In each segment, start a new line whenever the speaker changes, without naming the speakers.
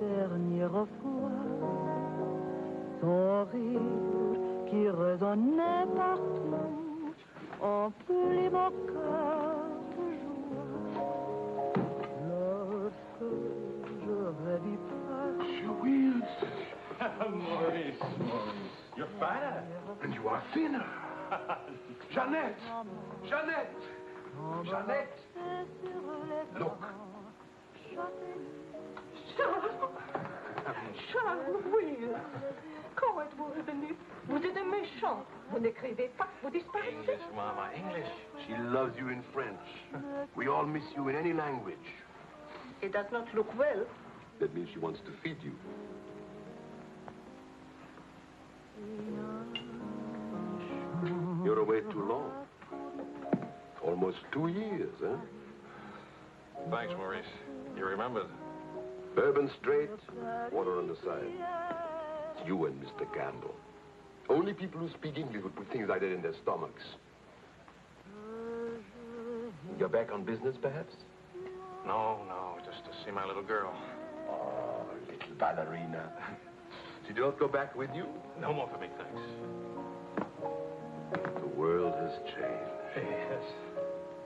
dernière fois. Son rire qui résonnait partout, emplit mon cœur de joie. Lorsque je rêve presque.
Maurice, you're fatter.
And you are thinner. Jeannette! Jeannette! Jeannette! Look.
Charles, oui. Comment êtes-vous revenu? Vous êtes un méchant. Vous n'écrivez pas, vous disparaissez.
English, Mama, English.
She loves you in French. We all miss you in any language.
It does not look well.
That means she wants to feed you. You're away too long. Almost 2 years, huh?
Thanks, Maurice. You remembered.
Bourbon straight, water on the side. It's you and Mr. Campbell. Only people who speak English would put things like that in their stomachs. You're back on business, perhaps?
No, just to see my little girl.
Oh, little ballerina. She don't go back with you?
No more for me, thanks.
The world has changed.
Yes.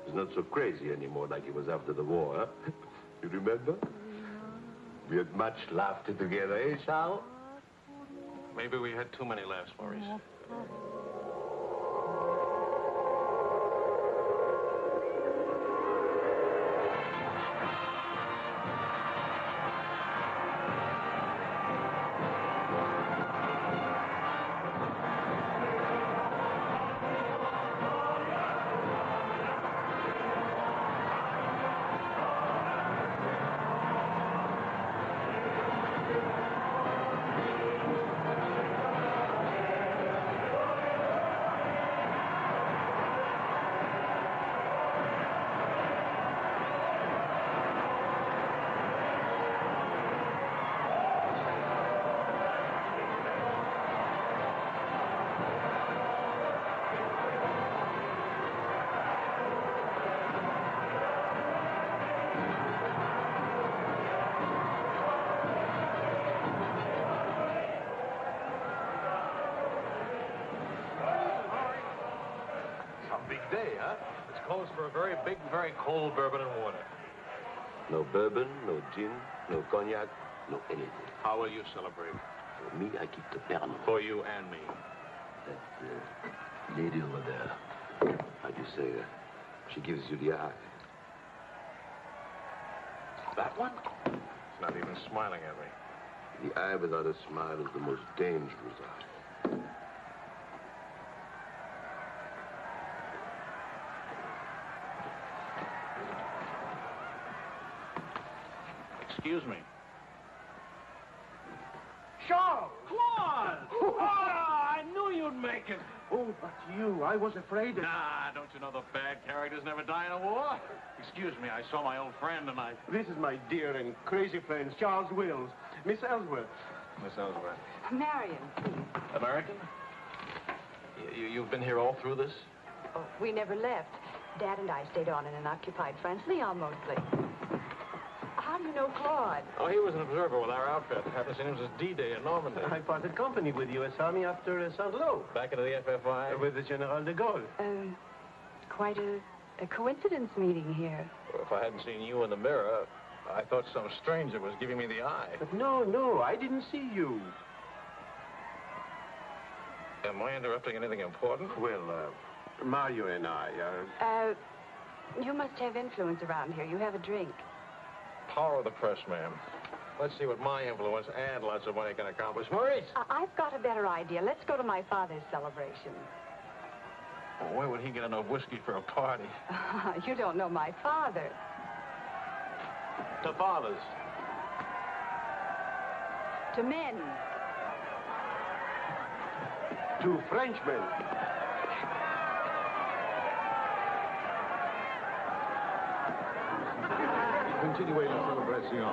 It's not so crazy anymore like it was after the war, huh? You remember? We had much laughter together, eh, Charles?
Maybe we had too many laughs, Maurice. Closed for a very big, very cold bourbon and water.
No bourbon, no gin, no cognac, no anything.
How will you celebrate?
For me, I keep the Pernod.
For you and me.
That lady over there, how do you say that? She gives you the eye.
That one? She's not even smiling at me.
The eye without a smile is the most dangerous eye.
Excuse me.
Charles! Claude! Oh, I knew you'd make it. Oh, but you, I was afraid that...
Nah, don't you know the bad characters never die in a war? Excuse me, I saw my old friend and I...
This is my dear and crazy friend, Charles Wills. Miss Ellsworth.
Miss Ellsworth.
Marion, please.
American? You've been here all through this?
Oh, we never left. Dad and I stayed on in an occupied France, Leon mostly. How do you know Claude?
Oh, he was an observer with our outfit. Haven't seen him since D-Day in Normandy.
I parted company with U.S. Army after Saint-Lô.
Back into the FFI?
With the General de Gaulle.
Quite a coincidence meeting here.
Well, if I hadn't seen you in the mirror, I thought some stranger was giving me the eye.
But no, I didn't see you.
Am I interrupting anything important?
Well, Mario and I are...
You must have influence around here. You have a drink.
Power of the press, ma'am. Let's see what my influence and lots of money can accomplish. Maurice!
I've got a better idea. Let's go to my father's celebration.
Well, where would he get enough whiskey for a party?
You don't know my father.
To fathers.
To men.
To Frenchmen.
Continuez la célébration.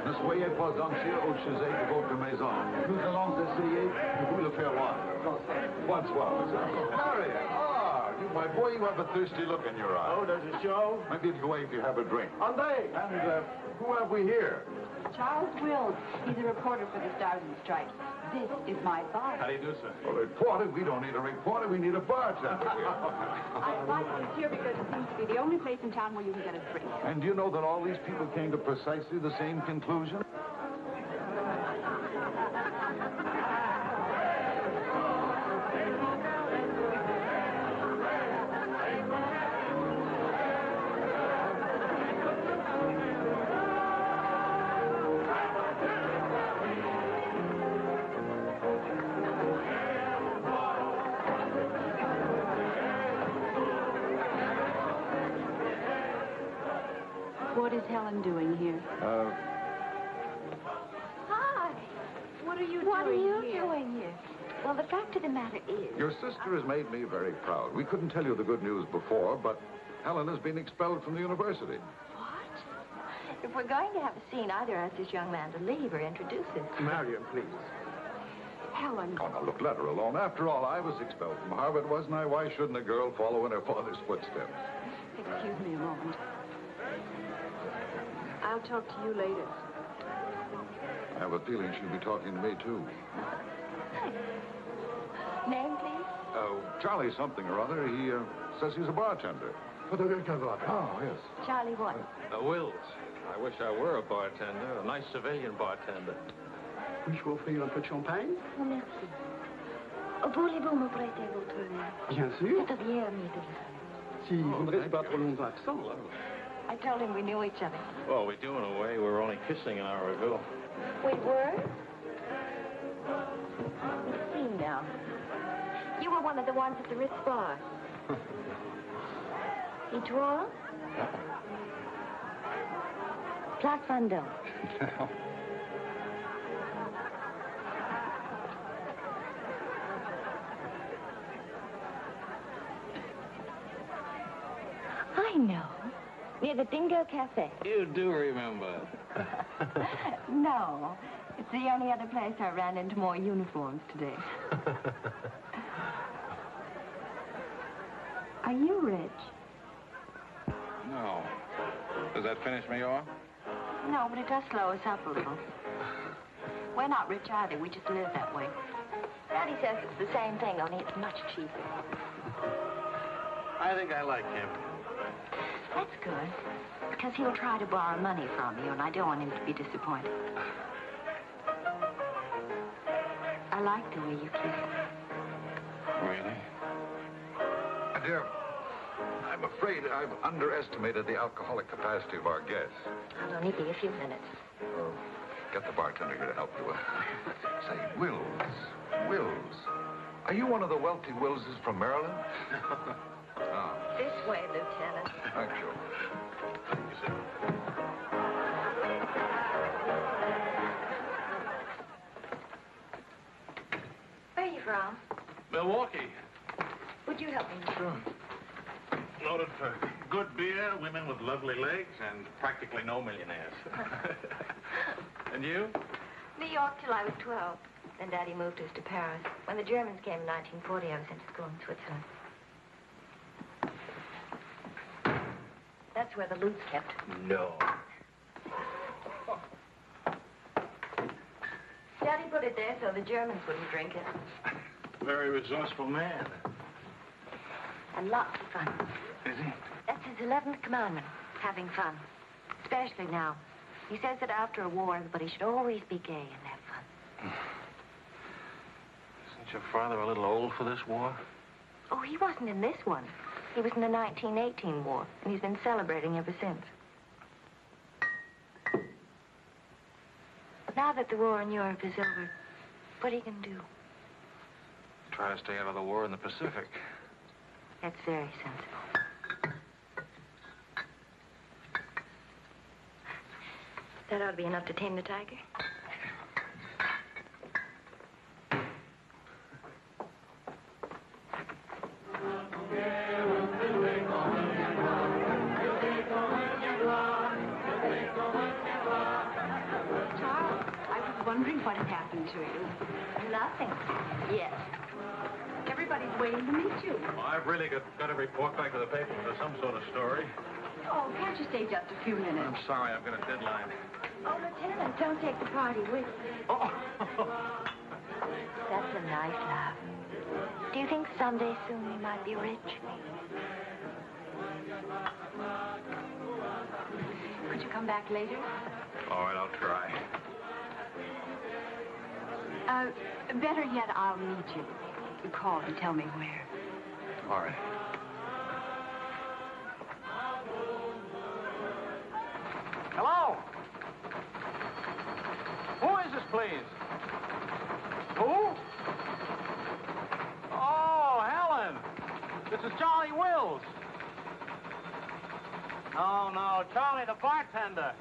Ne soyez pas anxieux au sujet de votre maison. Nous allons essayer de vous le faire voir. Bonsoir, monsieur.
Marion! Oh,
My boy, you have a thirsty look in your eye.
Oh, there's a show?
Maybe it'll go away if you have a drink.
Andre!
And who have we here?
Charles Wills. He's a reporter for the Stars and Stripes. This is my boss.
How do you do, sir?
A reporter? We don't need a reporter. We need a bartender here.
I like this here because it seems to be the only place in town where you can get a drink.
And do you know that all these people came to precisely the same conclusion?
What is Helen doing here?
Hi.
What are you
What are you doing here? Well, the fact of the matter is...
Your sister has made me very proud. We couldn't tell you the good news before, but Helen has been expelled from the university.
What? If we're going to have a scene, either ask this young man to leave or introduce him.
Marion, please.
Helen.
Oh, now, look, let her alone. After all, I was expelled from Harvard, wasn't I? Why shouldn't a girl follow in her father's footsteps?
Excuse me a moment. I'll talk to you later.
I have a feeling she'll be talking to me, too.
Name, please?
Charlie something or other. He says he's a bartender. Oh, yes.
Charlie what?
Wills. I wish I were a bartender, a nice civilian bartender.
Puis-je vous offrir un peu de champagne?
Oh, merci. Voulez-vous me prêter votre verre?
Bien sûr.
C'est bien, Amélie.
Si vous ne restez pas trop longtemps absent, alors.
I told him we knew each other.
Well, we do in a way. We were only kissing in our review.
We were? Let's see now. You were one of the ones at the Ritz bar. Et toi? Place Vendôme. I know. Near the Dingo Cafe.
You do remember.
No. It's the only other place I ran into more uniforms today. Are you rich?
No. Does that finish me off?
No, but it does slow us up a little. We're not rich either. We just live that way. Daddy says it's the same thing, only it's much cheaper.
I think I like him.
That's good. Because he'll try to borrow money from you, and I don't want him to be disappointed. I like the way you kiss him.
Really?
My dear, I'm afraid I've underestimated the alcoholic capacity of our guests.
I'll only be a few minutes.
Get the bartender here to help you. Say, Wills. Are you one of the wealthy Willses from Maryland? Oh.
This way, Lieutenant.
Thank you.
Thank you, sir.
Where are you from?
Milwaukee.
Would you help me?
Sure. Noted for good beer, women with lovely legs, and practically no millionaires. And you?
New York till I was 12. Then Daddy moved us to Paris. When the Germans came in 1940, I was sent to school in Switzerland. That's where the loot's kept.
No.
Daddy put it there so the Germans wouldn't drink it.
Very resourceful man.
And lots of fun.
Is he?
That's his 11th commandment, having fun. Especially now. He says that after a war, everybody should always be gay and have fun.
Isn't your father a little old for this war?
Oh, he wasn't in this one. He was in the 1918 war, and he's been celebrating ever since. Now that the war in Europe is over, what are you going to do?
Try to stay out of the war in the Pacific.
That's very sensible. That ought to be enough to tame the tiger.
Wondering what had happened to you.
Nothing. Yes.
Ever Everybody's waiting to meet you.
Well, I've really got to report back to the paper for some sort of story.
Oh, can't you stay just a few minutes?
I'm sorry, I've got a deadline.
Oh, Lieutenant, don't take the party with you.
Oh.
That's a nice laugh. Do you think someday soon we might be rich?
Could you come back later?
All right, I'll try.
Better yet, I'll meet you. You call and tell me where.
All right.
Hello? Who is this, please? Who? Oh, Helen. This is Charlie Wills. No, Charlie, the bartender.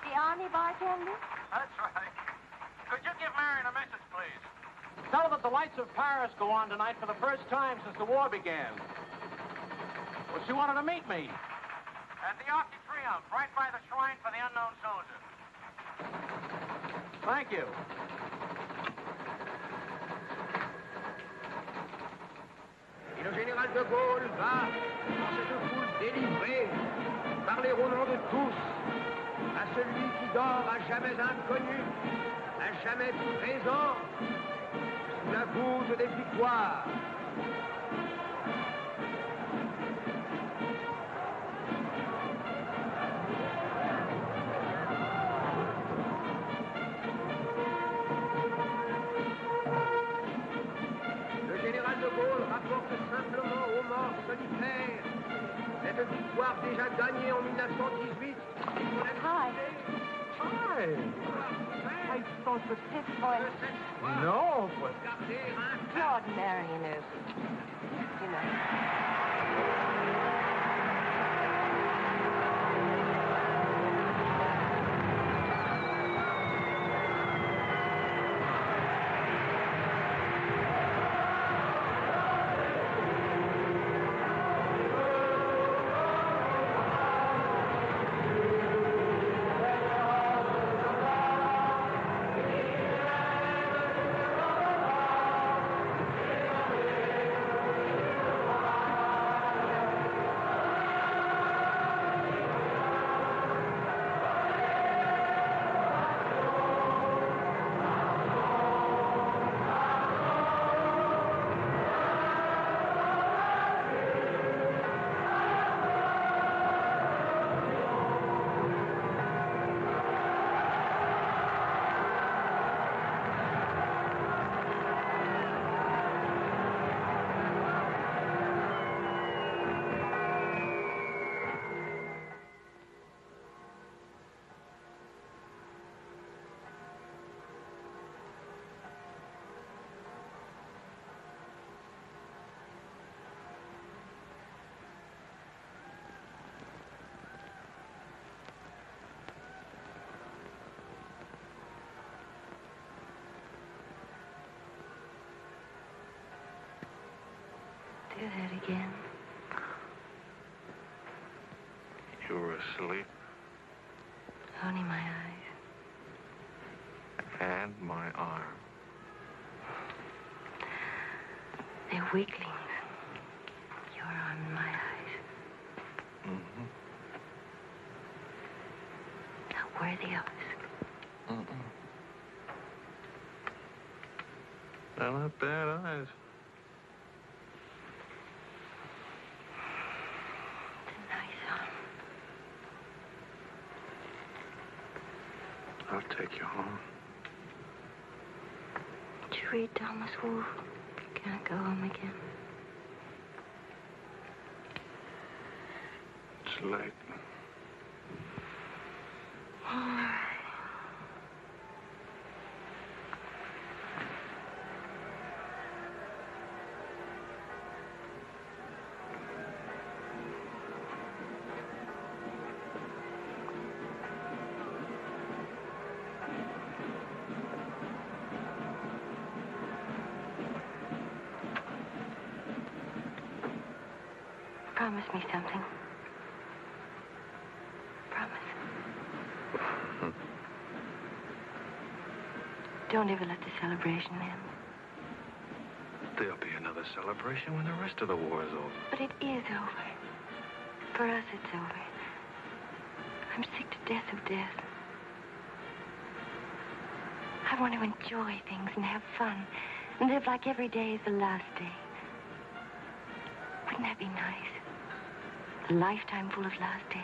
The Army bartender?
That's right. Could you give Marion a message, please? Tell her that the lights of Paris go on tonight for the first time since the war began. Well, she wanted to meet me. At the Arc de Triomphe, right by the shrine for the unknown soldier. Thank you.
Et le général de Gaulle va, dans cette foule délivrée, parler au nom de tous, à celui qui dort à jamais inconnu, à jamais présent, sous la voûte des victoires. Le général de Gaulle rapporte simplement aux morts solitaires cette victoire déjà gagnée en 1918.
Hi.
Hi.
I thought the fifth voice.
No, but...
Claude Marion is, you know. Do that again.
You were asleep,
Only my eyes.
and my arm.
They're weaklings. Your arm and my eyes.
Mm-hmm.
Not worthy of us.
Mm-mm. They're not bad eyes.
It's a nice arm.
I'll take you home.
Did you read Thomas Wolfe? Can I go home again?
It's late.
All right. Promise me something. Promise. Don't ever let the celebration end.
There'll be another celebration when the rest of the war is over.
But it is over. For us, it's over. I'm sick to death of death. I want to enjoy things and have fun and live like every day is the last day. Wouldn't that be nice? A lifetime full of last days.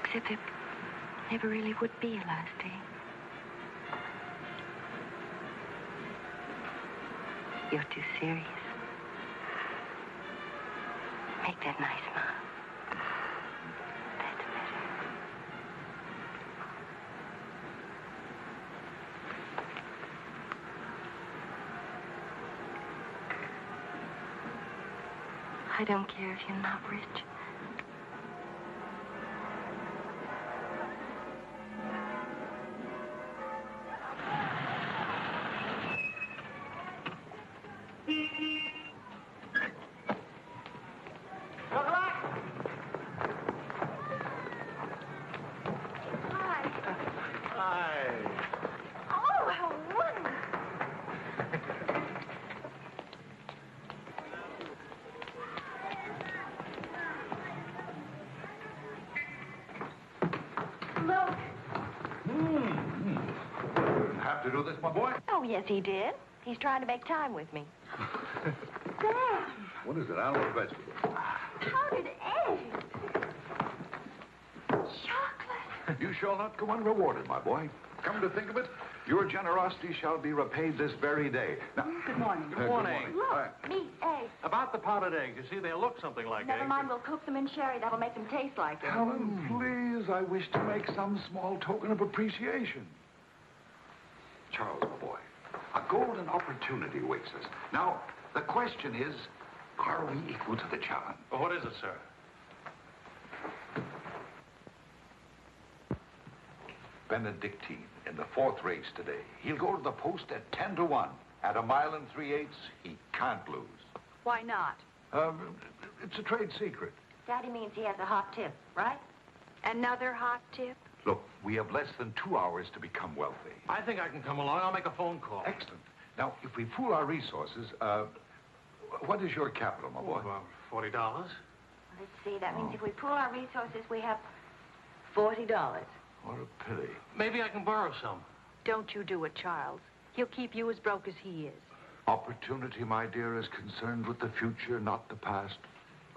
Except there never really would be a last day. You're too serious. Make that nice smile. That's better. I don't care if you're not rich.
Have to do this, my boy?
Oh, yes, he did. He's trying to make time with me. Sam!
What is it? Animal or vegetable?
Powdered eggs! Chocolate!
You shall not go unrewarded, my boy. Come to think of it, your generosity shall be repaid this very day. Now,
Good morning.
Good morning.
Look, meat, eggs.
About the powdered eggs, you see, they look something like
Never
eggs.
mind, we'll cook them in sherry. That'll make them taste like it.
Helen, please, I wish to make some small token of appreciation. Charles, my boy, a golden opportunity awaits us. Now, the question is, are we equal to the challenge?
Well, what is it, sir?
Benedictine in the 4th race today. He'll go to the post at 10 to 1. At a mile and 3/8, he can't lose.
Why not?
It's a trade secret.
Daddy means he has a hot tip, right?
Another hot tip?
Look, we have less than 2 hours to become wealthy.
I think I can come along. I'll make a phone call.
Excellent. Now, if we pool our resources, what is your capital, my boy?
About $40.
Let's see. That means if we pool our resources, we have $40.
What a pity.
Maybe I can borrow some.
Don't you do it, Charles. He'll keep you as broke as he is.
Opportunity, my dear, is concerned with the future, not the past.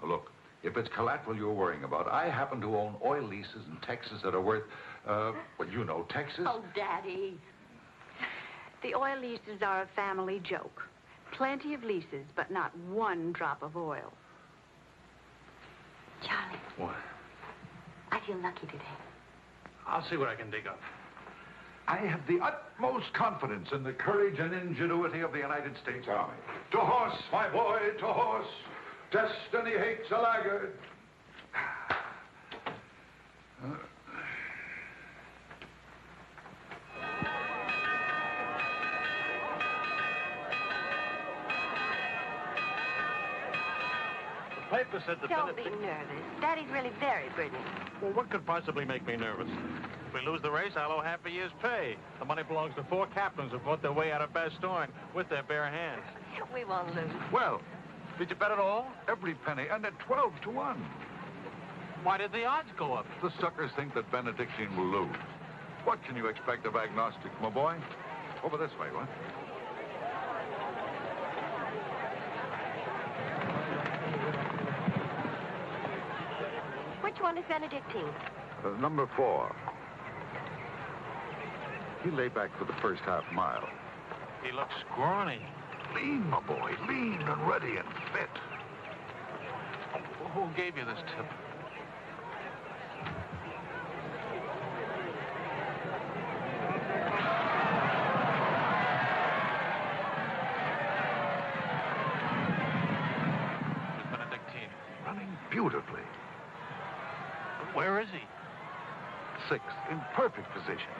Look, if it's collateral you're worrying about, I happen to own oil leases in Texas that are worth, well, you know, Texas.
Oh, Daddy.
The oil leases are a family joke. Plenty of leases, but not one drop of oil.
Charlie,
What?
I feel lucky today.
I'll see what I can dig up.
I have the utmost confidence in the courage and ingenuity of the United States Army. To horse, my boy, to horse. Destiny hates a laggard.
The paper said that
Don't be
Benedict...
nervous. Daddy's really very brilliant.
Well, what could possibly make me nervous? If we lose the race, I'll owe half a year's pay. The money belongs to 4 captains who fought their way out of Bastogne with their bare hands.
We won't lose.
Well,
Did you bet it all?
every penny, and at 12 to 1.
Why did the odds go up?
The suckers think that Benedictine will lose. What can you expect of agnostics, my boy? Over this way, what?
Which one is Benedictine?
Number 4. He lay back for the first half mile.
He looks scrawny.
Lean, my boy, lean and ready and fit.
Who gave you this tip? It's Benedictine.
Running beautifully.
Where is he?
6th, in perfect position.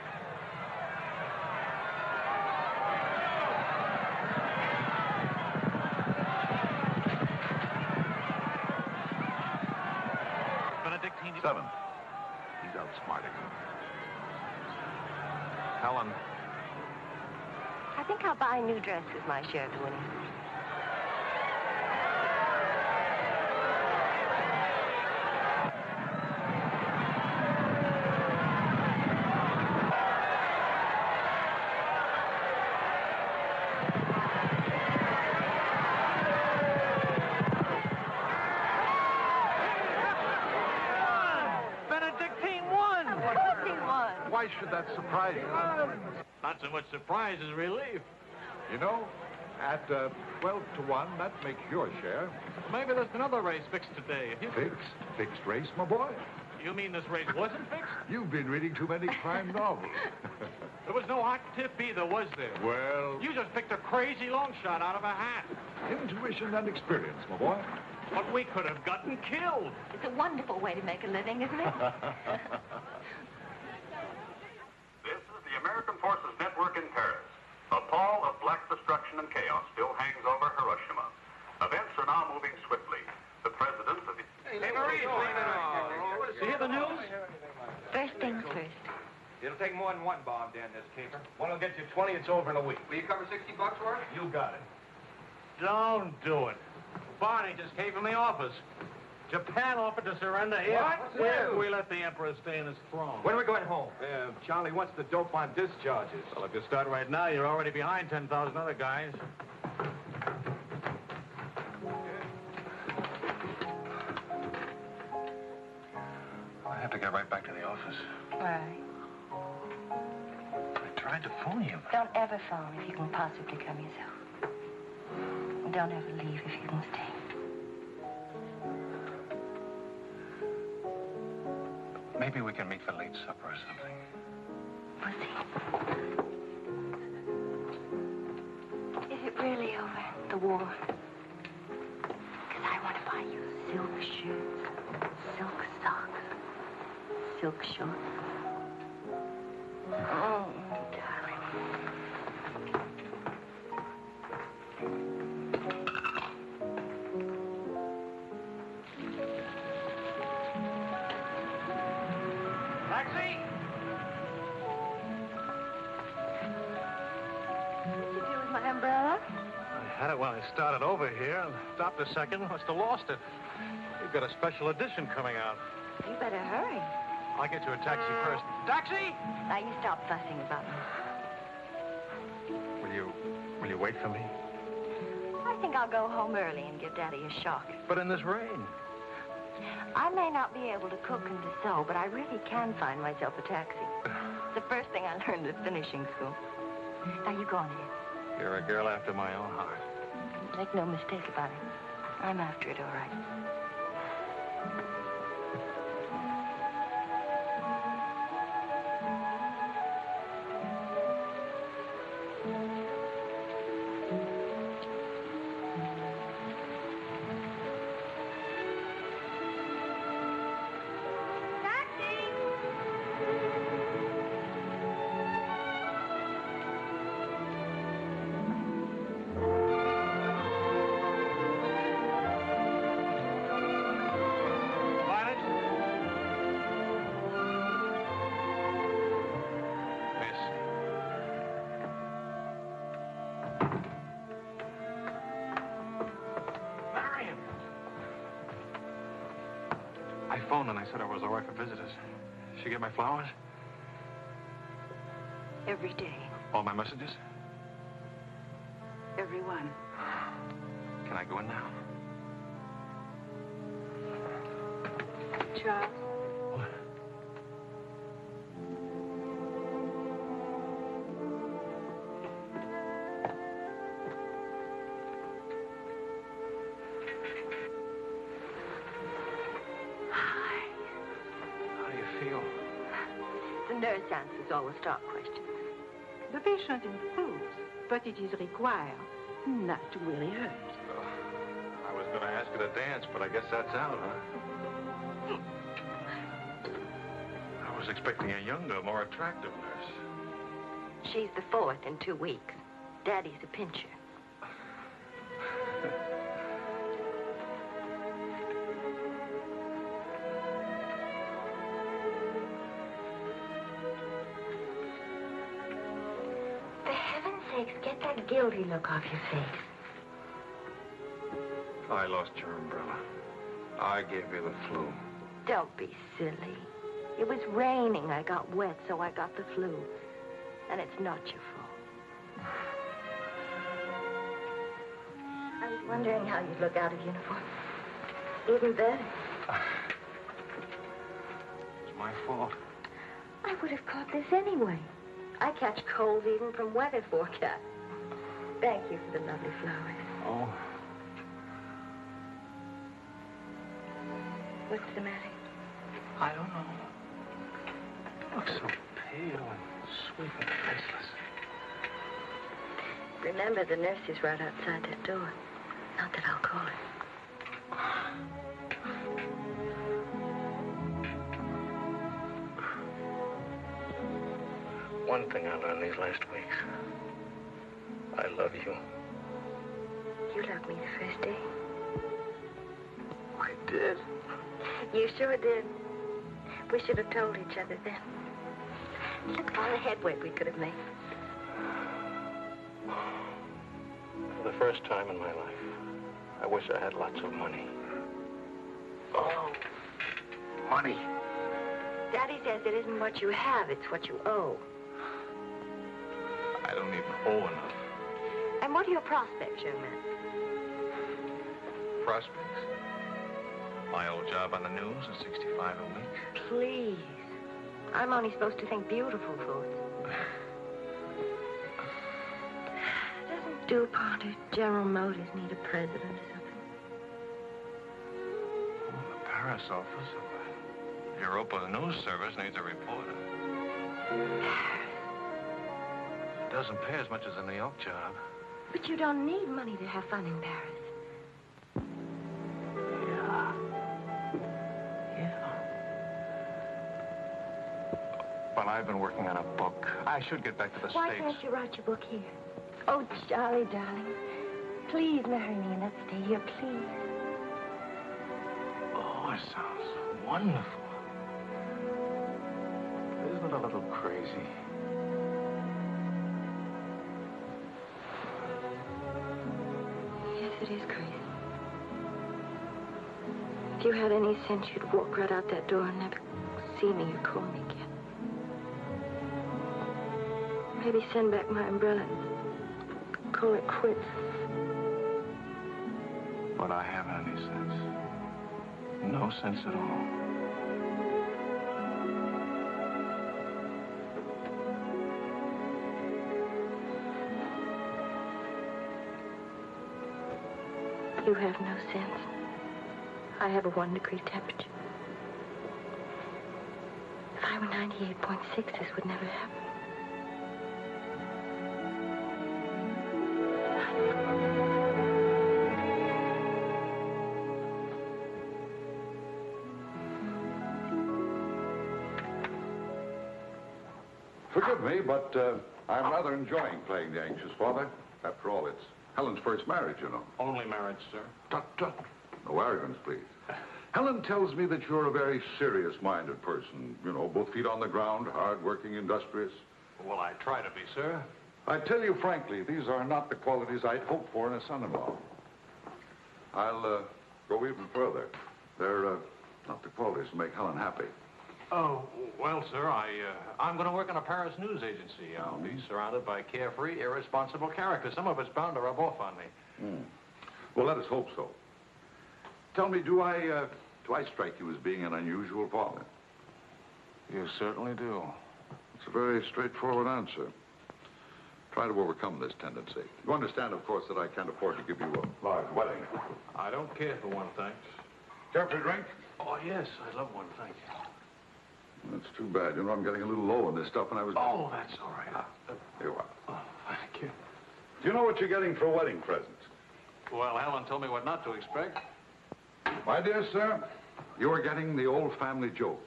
Benedictine.
7th. He's outsmarting him.
Helen,
I think I'll buy a new dress with my share, Winnie.
Why should that surprise you?
Not so much surprise as relief.
You know, at 12 to 1, that makes your share.
Maybe there's another race fixed today.
Fixed race, my boy.
You mean this race wasn't fixed?
You've been reading too many crime novels.
There was no hot tip either, was there?
Well,
You just picked a crazy long shot out of a hat.
intuition and experience, my boy.
But we could have gotten killed.
It's a wonderful way to make a living, isn't it?
This is the American Forces Network in Paris. A pall of black destruction and chaos still hangs over Hiroshima. Events are now moving swiftly. The president of the...
Hey, Marie, you hear the news?
First things first.
It'll take more than one bomb down this caper.
One will get you 20, it's over in a week.
Will you cover $60 for it?
You got it. Don't do it. Barney just came from the office. Japan offered to surrender here.
What?
We let the emperor stay in his throne.
When are we going home?
Charlie wants the dope on discharges. Well, if you start right now, you're already behind 10,000 other guys.
I have to get right back to the office.
Why?
I tried to phone you.
Don't ever phone if you can possibly come yourself. And don't ever leave if you can stay.
Maybe we can meet for late supper or something.
Pussy. Is it really over, the war? Because I want to buy you silk shirts, silk socks, silk shorts. Oh, darling.
Taxi!
What'd you do with my umbrella?
I had it when I started over here and stopped a second. Must have lost it. You've got a special edition coming out.
You better hurry.
I'll get you a taxi first. Taxi!
Now you stop fussing about me.
Will you wait for me?
I think I'll go home early and give Daddy a shock.
But in this rain.
I may not be able to cook and to sew, but I really can find myself a taxi. It's the first thing I learned at finishing school. Now, you go on ahead.
You're a girl after my own heart.
Make no mistake about it. I'm after it, all right.
I phoned and I said I was all right for visitors. She get my flowers?
Every day,
All my messages?
every one.
Can I go in now?
Charles,
How do you feel?
The nurse answers all the stock questions.
the patient improves, but it is required not to really hurt.
I was going to ask her to dance, but I guess that's out, huh? I was expecting a younger, more attractive nurse.
She's the fourth in 2 weeks. Daddy's a pincher. For heaven's Alex, get that guilty look off your face.
I lost your umbrella. I gave you the flu.
Don't be silly. It was raining. I got wet, so I got the flu. And it's not your fault. I was wondering how you'd look out of uniform. Even better.
It's my fault.
I would have caught this anyway. I catch colds even from weather forecast. Thank you for the lovely flowers.
Oh.
What's the matter?
I don't know. You look so pale and sweet and faceless.
Remember, the nurse is right outside that door. Not that I'll call her.
One thing I learned these last weeks. I love you.
You loved me the first day.
I did.
You sure did. We should have told each other then. Look at all the headway we could have made.
For the first time in my life, I wish I had lots of money. Oh, money.
Daddy says it isn't what you have, it's what you owe.
I don't even owe enough.
And what are your prospects, young man?
Prospects? My old job on the news at 65 a week.
Please. I'm only supposed to think beautiful thoughts. Doesn't DuPont or General Motors need a president or something?
Oh, the Paris office of the Europa News Service needs a reporter. It doesn't pay as much as a New York job.
But you don't need money to have fun in Paris.
Well, I've been working on a book. I should get back to the
Why
States.
can't you write your book here? Oh, Charlie, darling. Please marry me and let's stay here, please.
Oh, it sounds wonderful. Isn't it a little crazy?
Yes, it is crazy. If you had any sense, you'd walk right out that door and never see me or call me again. Maybe send back my umbrella and call it quits.
But I haven't any sense. No sense at all.
You have no sense. I have a 1-degree temperature. If I were 98.6, this would never happen.
Forgive me, but I'm rather enjoying playing the anxious father. After all, it's Helen's first marriage, you know.
Only marriage, sir.
Tut, tut. No arrogance, please. Helen tells me that you're a very serious-minded person. You know, both feet on the ground, hard-working, industrious.
Well, I try to be, sir.
I tell you frankly, these are not the qualities I'd hope for in a son-in-law. I'll go even further. They're not the qualities that make Helen happy.
Oh, well, sir, I'm going to work in a Paris news agency. I'll be surrounded by carefree, irresponsible characters. Some of it's bound to rub off on me.
Well, let us hope so. Tell me, do I strike you as being an unusual father?
You certainly do.
It's a very straightforward answer. Try to overcome this tendency. You understand, of course, that I can't afford to give you a large wedding.
I don't care for one, thanks.
Care for a drink?
Oh, yes, I love one, thank you.
That's too bad. You know, I'm getting a little low on this stuff, and I was...
Oh, that's all right.
Here you are.
Oh, thank you.
Do you know what you're getting for wedding presents?
Well, Helen told me what not to expect.
My dear sir, you are getting the old family joke.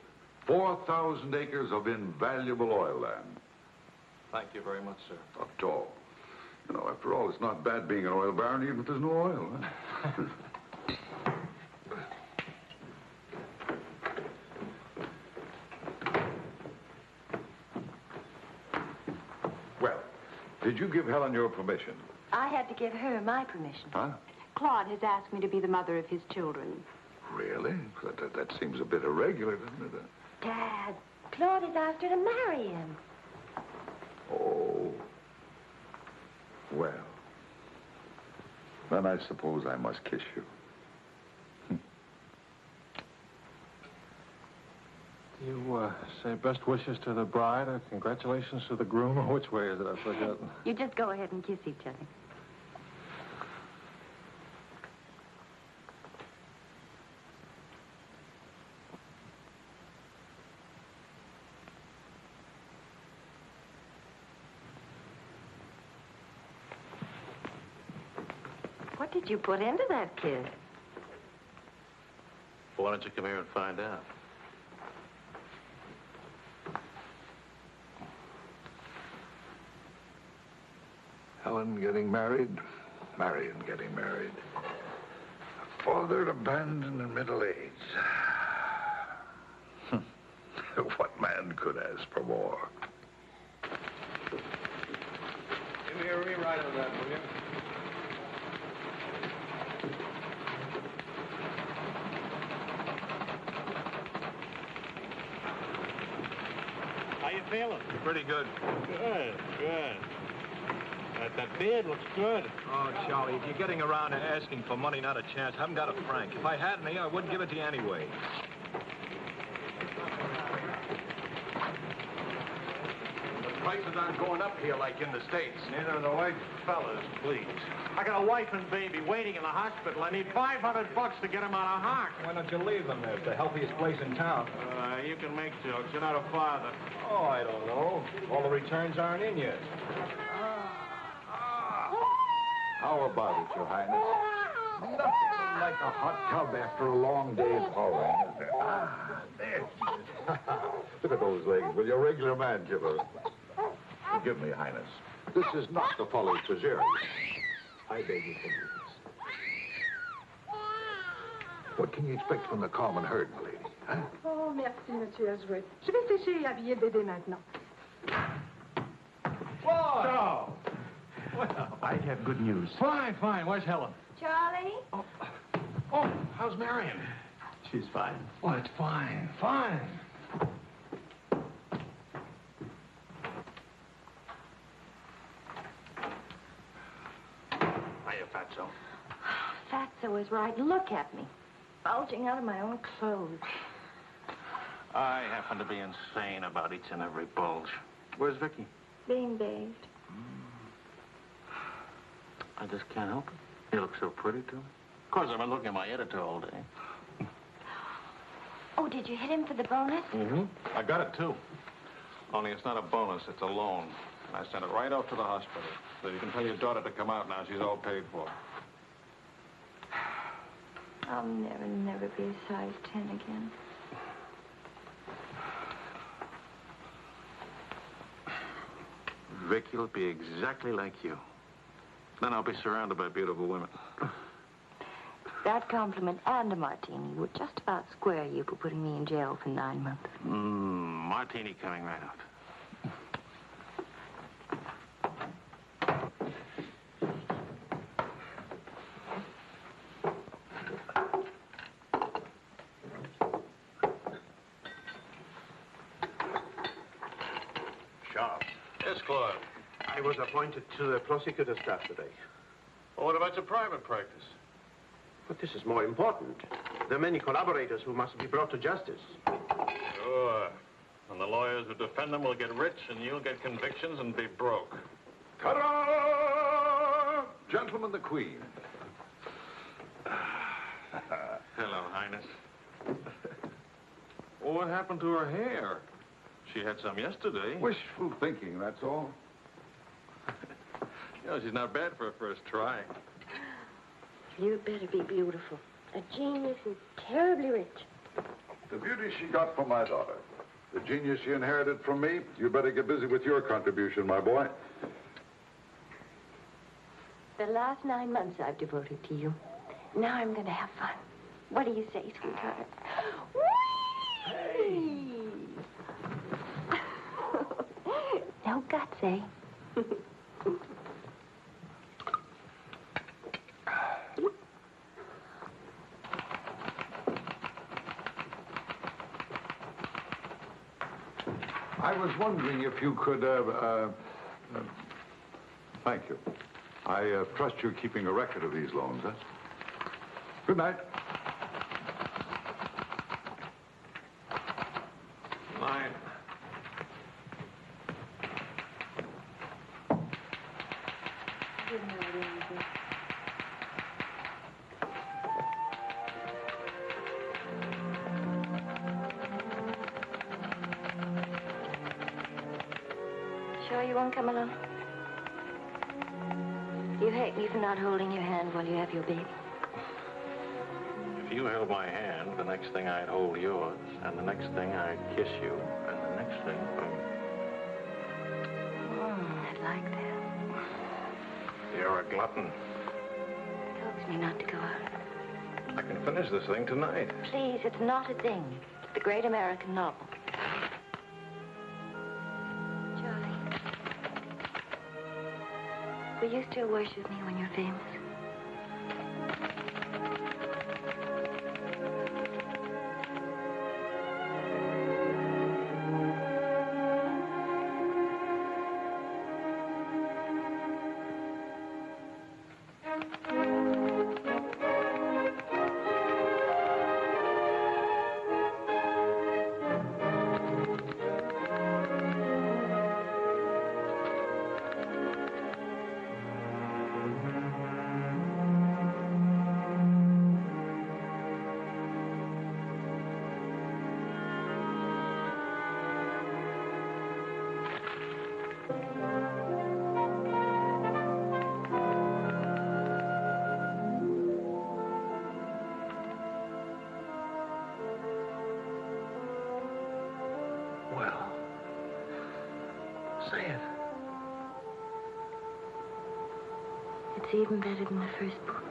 4,000 acres of invaluable oil land.
Thank you very much, sir.
Not at all. You know, after all, it's not bad being an oil baron, even if there's no oil. Huh? Well, Did you give Helen your permission?
I had to give her my permission.
Huh?
Claude has asked me to be the mother of his children.
Really? That seems a bit irregular, doesn't it?
Dad, Claude has asked her to marry him.
Oh. Well. Then I suppose I must kiss you.
You say best wishes to the bride or congratulations to the groom, or which way is it? I've forgotten.
You just go ahead and kiss each other. What did you put into that kiss?
Well, why don't you come here and find out?
Helen getting married, Marion getting married. A father abandoned in middle age. What man could ask for more?
Give me a rewrite of that, will you? How you feeling?
Pretty good.
Good, good. That beard looks good.
Oh, Charlie, if you're getting around to asking for money, not a chance. I haven't got a franc. If I had any, I wouldn't give it to you anyway.
The prices aren't going up here like in the States. Neither are the white fellas, please. I got a wife and baby waiting in the hospital. I need $500 to get them out of Hart.
Why don't you leave them there? It's the healthiest place in town.
You can make jokes. You're not a father.
Oh, I don't know. All the returns aren't in yet.
How about it, Your Highness? Nothing like a hot tub after a long day's hauling, is there? There. Look at those legs. Will you, a regular man killer? Forgive me, Highness. This is not the Folly Tragérie. I beg your forgiveness. What can you expect from the common herd, my lady? Huh?
Oh, merci, Monsieur Azuet. Je vais sécher et habiller le bébé maintenant.
Whoa!
Well, I have good news.
Fine, fine. Where's Helen?
Charlie?
Oh, how's Marion?
She's fine.
Oh, it's fine, fine. Hiya, Fatso.
Fatso is right. Look at me. Bulging out of my own clothes.
I happen to be insane about each and every bulge. Where's Vicky?
Being bathed.
I just can't help it. You look so pretty to me. Of course, I've been looking at my editor all day.
Oh, did you hit him for the bonus?
Mm-hmm. I got it, too. Only it's not a bonus, it's a loan. And I sent it right out to the hospital. So you can tell your daughter to come out now. She's all paid for.
I'll never be a size 10 again.
Vicky'll be exactly like you. Then I'll be surrounded by beautiful women.
That compliment and a martini would just about square you for putting me in jail for 9 months.
Martini coming right out.
Sharp.
Yes, Claude.
I was appointed to the prosecutor's staff today.
Well, what about your private practice?
But this is more important. There are many collaborators who must be brought to justice.
Sure. And the lawyers who defend them will get rich, and you'll get convictions and be broke.
Ta-da! Gentlemen, the Queen.
Hello, Highness. Well, what happened to her hair? She had some yesterday.
Wishful thinking, that's all.
You know, she's not bad for a first try.
You'd better be beautiful. A genius and terribly rich.
The beauty she got from my daughter. The genius she inherited from me. You better get busy with your contribution, my boy.
The last 9 months I've devoted to you. Now I'm going to have fun. What do you say, sweetheart? Whee! No guts, eh?
I was wondering if you could, thank you. I trust you're keeping a record of these loans, huh? Good night.
Night.
Good night, Elizabeth. Sure you won't come along? You hate me for not holding your hand while you have your baby.
If you held my hand, the next thing I'd hold yours, and the next thing I'd kiss you, and the next thing,
I'd like that.
You're a glutton.
Coax me not to go out.
I can finish this thing tonight.
Please, it's not a thing. It's the great American novel. Charlie, will you still worship me when you're famous?
Well, say it.
It's even better than the first book.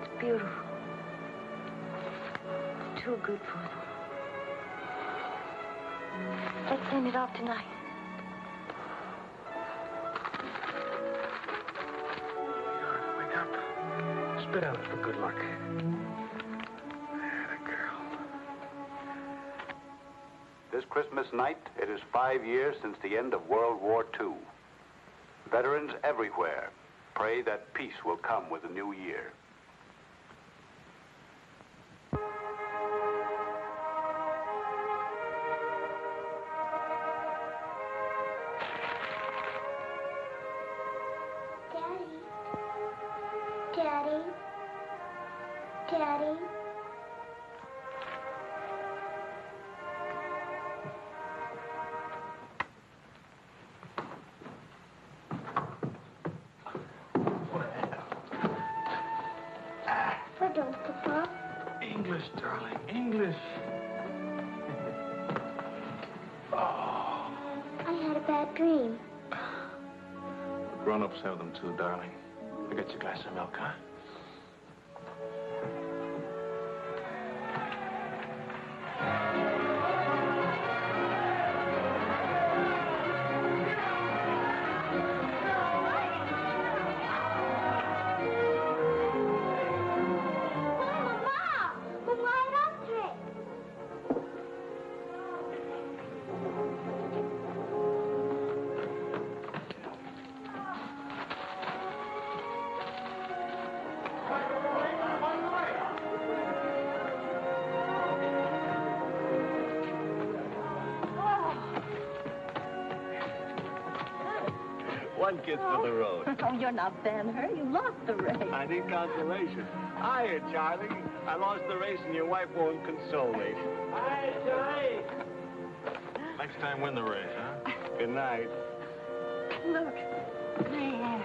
It's beautiful. It's too good for them. Let's send it off tonight.
Wake up. Spit out for good luck. That girl.
This Christmas night, it is 5 years since the end of World War II. Veterans everywhere pray that peace will come with the new year.
Daddy. Daddy. Pardon, Papa.
English, darling, English.
I had a bad dream.
Grown-ups have them too, darling. I got you a glass of milk, huh?
One kiss for the road.
Oh, you're not Ben-Hur. You lost the race.
I need consolation. Hiya, Charlie. I lost the race and your wife won't console me. Hi, Charlie.
Next time, win the race, huh?
Good night.
Look, there.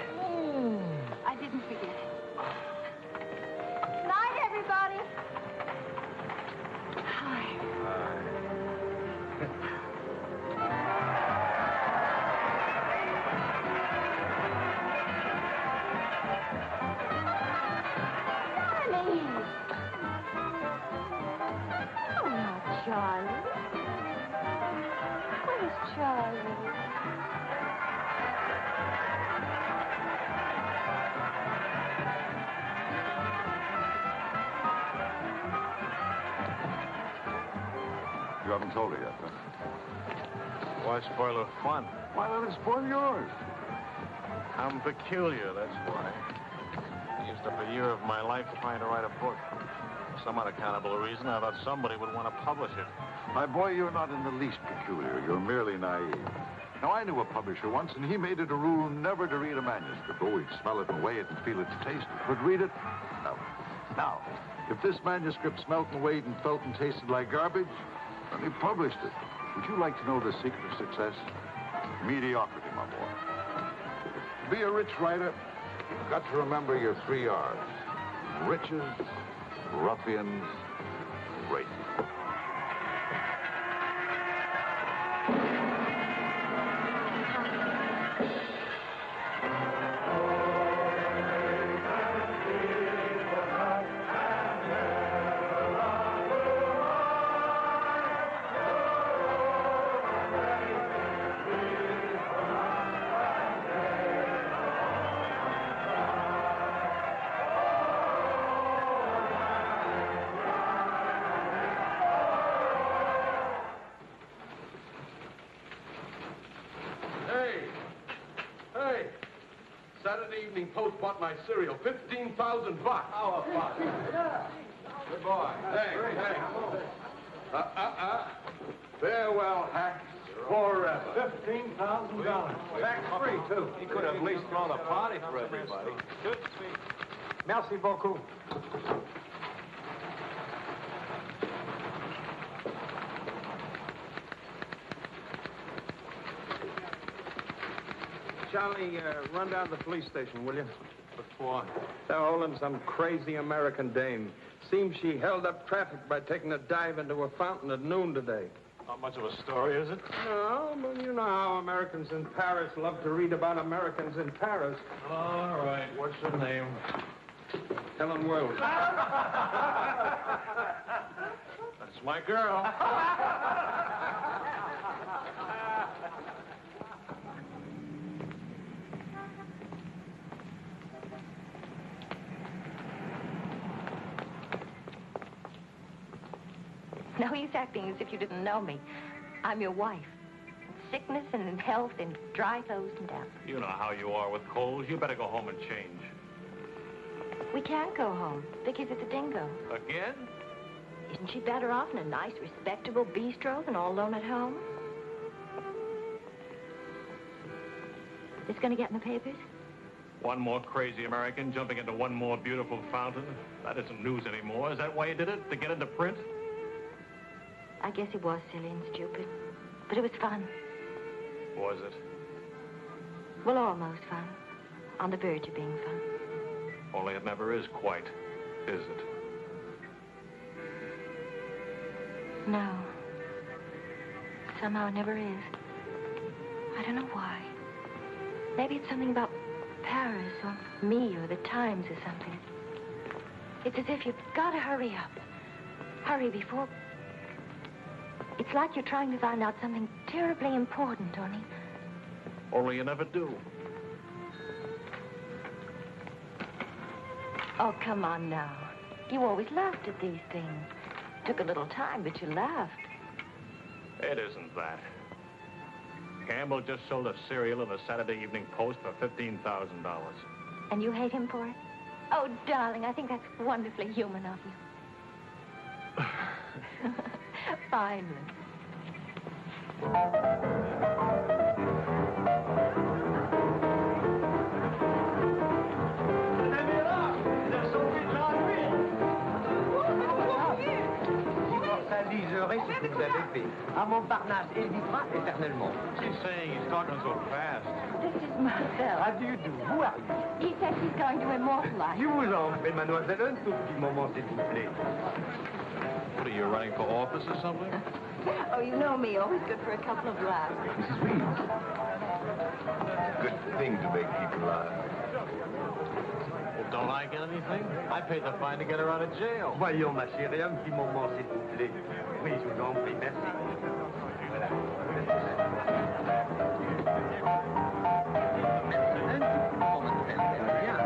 I didn't forget it. Night, everybody. Hi. Charlie. Where's Charlie?
haven't told her yet, huh?
Why spoil her fun?
Why let it spoil yours?
I'm peculiar, that's why. I used up a year of my life trying to write a book. For some unaccountable reason, I thought somebody would want to publish it.
My boy, you're not in the least peculiar. You're merely naive. Now, I knew a publisher once, and he made it a rule never to read a manuscript. Oh, he'd smell it and weigh it and feel its taste. But read it? No. Now, if this manuscript smelt and weighed and felt and tasted like garbage, then he published it. Would you like to know the secret of success? Mediocrity, my boy. To be a rich writer, you've got to remember your 3 R's. Riches, ruffians, rape.
Saturday Evening Post bought my cereal. $15,000. How about it? Good boy. Hey. Farewell, hacks. Forever. $15,000. Tax-free, too.
He could have at least thrown a party for everybody. Good speech. Merci beaucoup. Charlie, run down to the police station, will you?
What for?
They're holding some crazy American dame. Seems she held up traffic by taking a dive into a fountain at noon today.
Not much of a story, is it?
No, but you know how Americans in Paris love to read about Americans in Paris.
All right. What's her name?
Helen Wells.
That's my girl.
No use acting as if you didn't know me. I'm your wife. In sickness and in health, in dry clothes and damp.
You know how you are with colds. You better go home and change.
We can't go home. Vicky's at the Dingo.
Again?
Isn't she better off in a nice, respectable bistro than all alone at home? This going to get in the papers?
One more crazy American jumping into one more beautiful fountain. That isn't news anymore. Is that why you did it? To get into print?
I guess it was silly and stupid. But it was fun.
Was it?
Well, almost fun. On the verge of being fun.
Only it never is quite, is it?
No. Somehow it never is. I don't know why. Maybe it's something about Paris or me or the Times or something. It's as if you've got to hurry up. Hurry before... It's like you're trying to find out something terribly important, Tony.
Only you never do.
Oh, come on now. You always laughed at these things. Took a little time, but you laughed.
It isn't that. Campbell just sold a cereal in the Saturday Evening Post for $15,000.
And you hate him for it? Oh, darling, I think that's wonderfully human of you. Finally.
Immortaliserai ce que vous avez fait. À Montparnasse, il vivra éternellement.
She's saying he's talking so fast.
This is Marcel.
How do you do? Who are you?
He says he's going to immortalize.
Je vous en prie, mademoiselle, un tout petit moment, s'il vous plaît.
What are you, running for office or something?
Oh, you know me, always good for a couple of laughs.
Mrs. Reeves. Good thing to make people laugh.
Well, don't I get anything? I paid the fine to get her out of jail.
Voyons, ma chérie, un petit moment, s'il vous plaît. Oui, je vous en prie, merci. Voilà. Un petit moment, mademoiselle. Bien.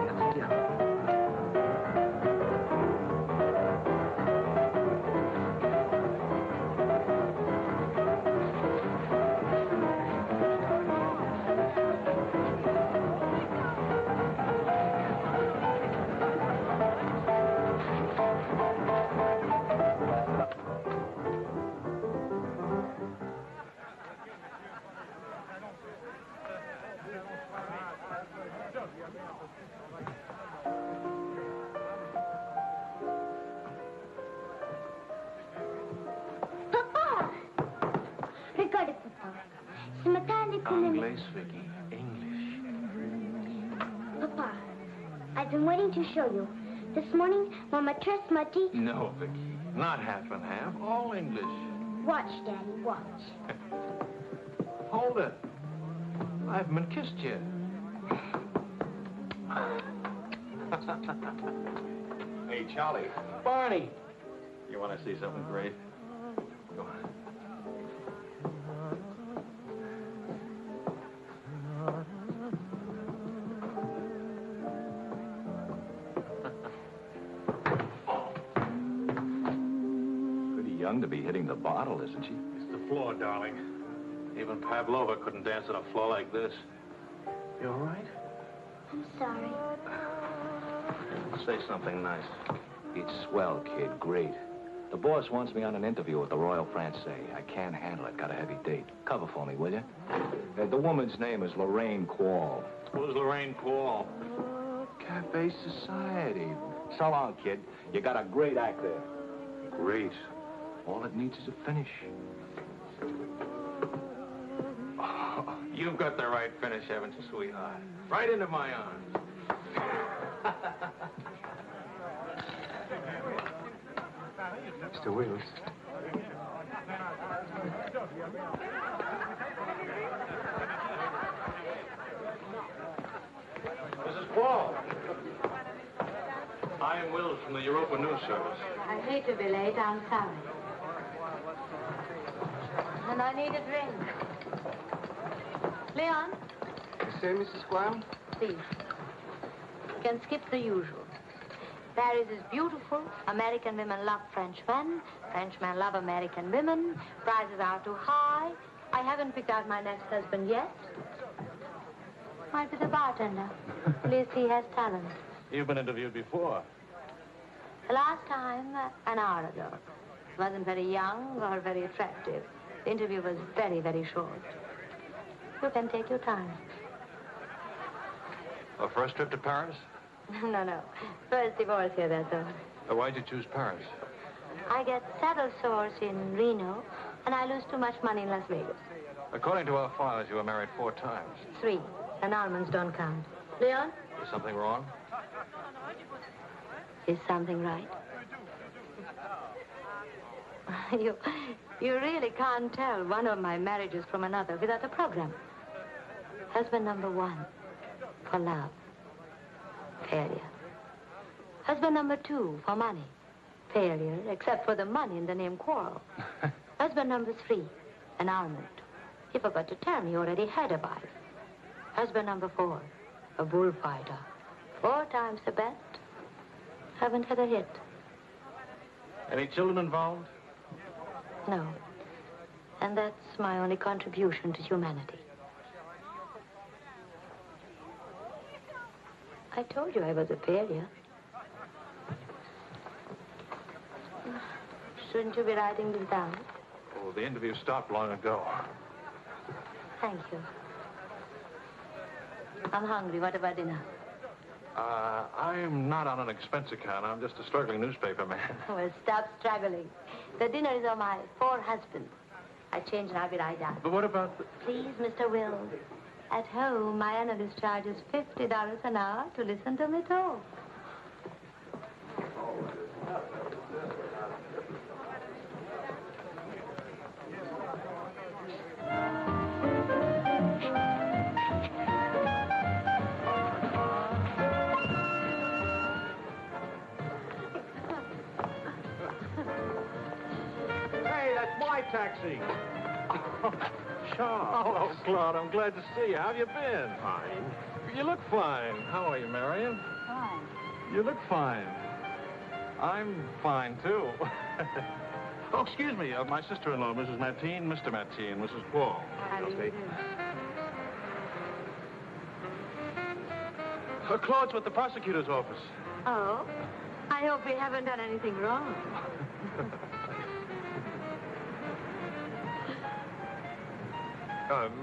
Merci bien.
English, Vicky. English.
Papa, I've been waiting to show you. This morning, Mama trust my teeth.
No, Vicky. Not half and half. All English.
Watch, Daddy, watch.
Hold it. I haven't been kissed yet.
Hey, Charlie.
Barney. You want to see something great? Go on.
Pretty young to be hitting the bottle, isn't she?
It's the floor, darling. Even Pavlova couldn't dance on a floor like this. You all right?
I'm sorry.
Say something nice.
It's swell, kid. Great. The boss wants me on an interview with the Royal Francais. I can't handle it. Got a heavy date. Cover for me, will you? The woman's name is Lorraine Quall.
Who's Lorraine Quall?
Cafe Society. So long, kid. You got a great act there. Great. All it needs is a finish.
Oh, you've got the right finish, haven't you, sweetheart? Right into my arms.
Mr. Wills.
Mrs. Quall. I am Wills from the Europa News Service.
I hate to be late. I'm sorry. And I need a drink. Leon?
You say, Mrs. Quam?
Please. You can skip the usual. Paris is beautiful. American women love French men. Frenchmen love American women. Prices are too high. I haven't picked out my next husband yet. Might be the bartender. At least he has talent.
You've been interviewed before.
The last time, an hour ago. He wasn't very young or very attractive. The interview was very, very short. You can take your time.
A first trip to Paris?
No. First divorce here, that's all.
Why'd you choose Paris?
I get saddle sores in Reno, and I lose too much money in Las Vegas.
According to our files, you were married 4 times.
3, and almonds don't count. Leon?
Is something wrong?
Is something right? You really can't tell one of my marriages from another without a program. Husband number 1, for love. Failure. Husband number 2, for money. Failure, except for the money in the name Quarrel. Husband number 3, an almond. He forgot to tell me he already had a wife. Husband number 4, a bullfighter. 4 times the bet. Haven't had a hit.
Any children involved?
No. And that's my only contribution to humanity. I told you I was a failure. Shouldn't you be writing this down?
Oh, the interview stopped long ago.
Thank you. I'm hungry. What about dinner?
I'm not on an expense account. I'm just a struggling newspaper man.
Well, stop struggling. The dinner is on my 4 husbands. I change and I'll be right down.
But what about the...
Please, Mr. Wills. At home, my analyst charges $50 an hour to listen to me talk.
Hey, that's my taxi. Charles. Hello, Claude. I'm glad to see you. How have you been? Fine. You look fine. How are you, Marion?
Fine.
You look fine. I'm fine, too. Oh, excuse me. My sister-in-law, Mrs. Mateen, Mr. Mateen, Mrs. Paul.
How do you do?
Claude's with the prosecutor's office.
Oh? I hope we haven't done anything wrong.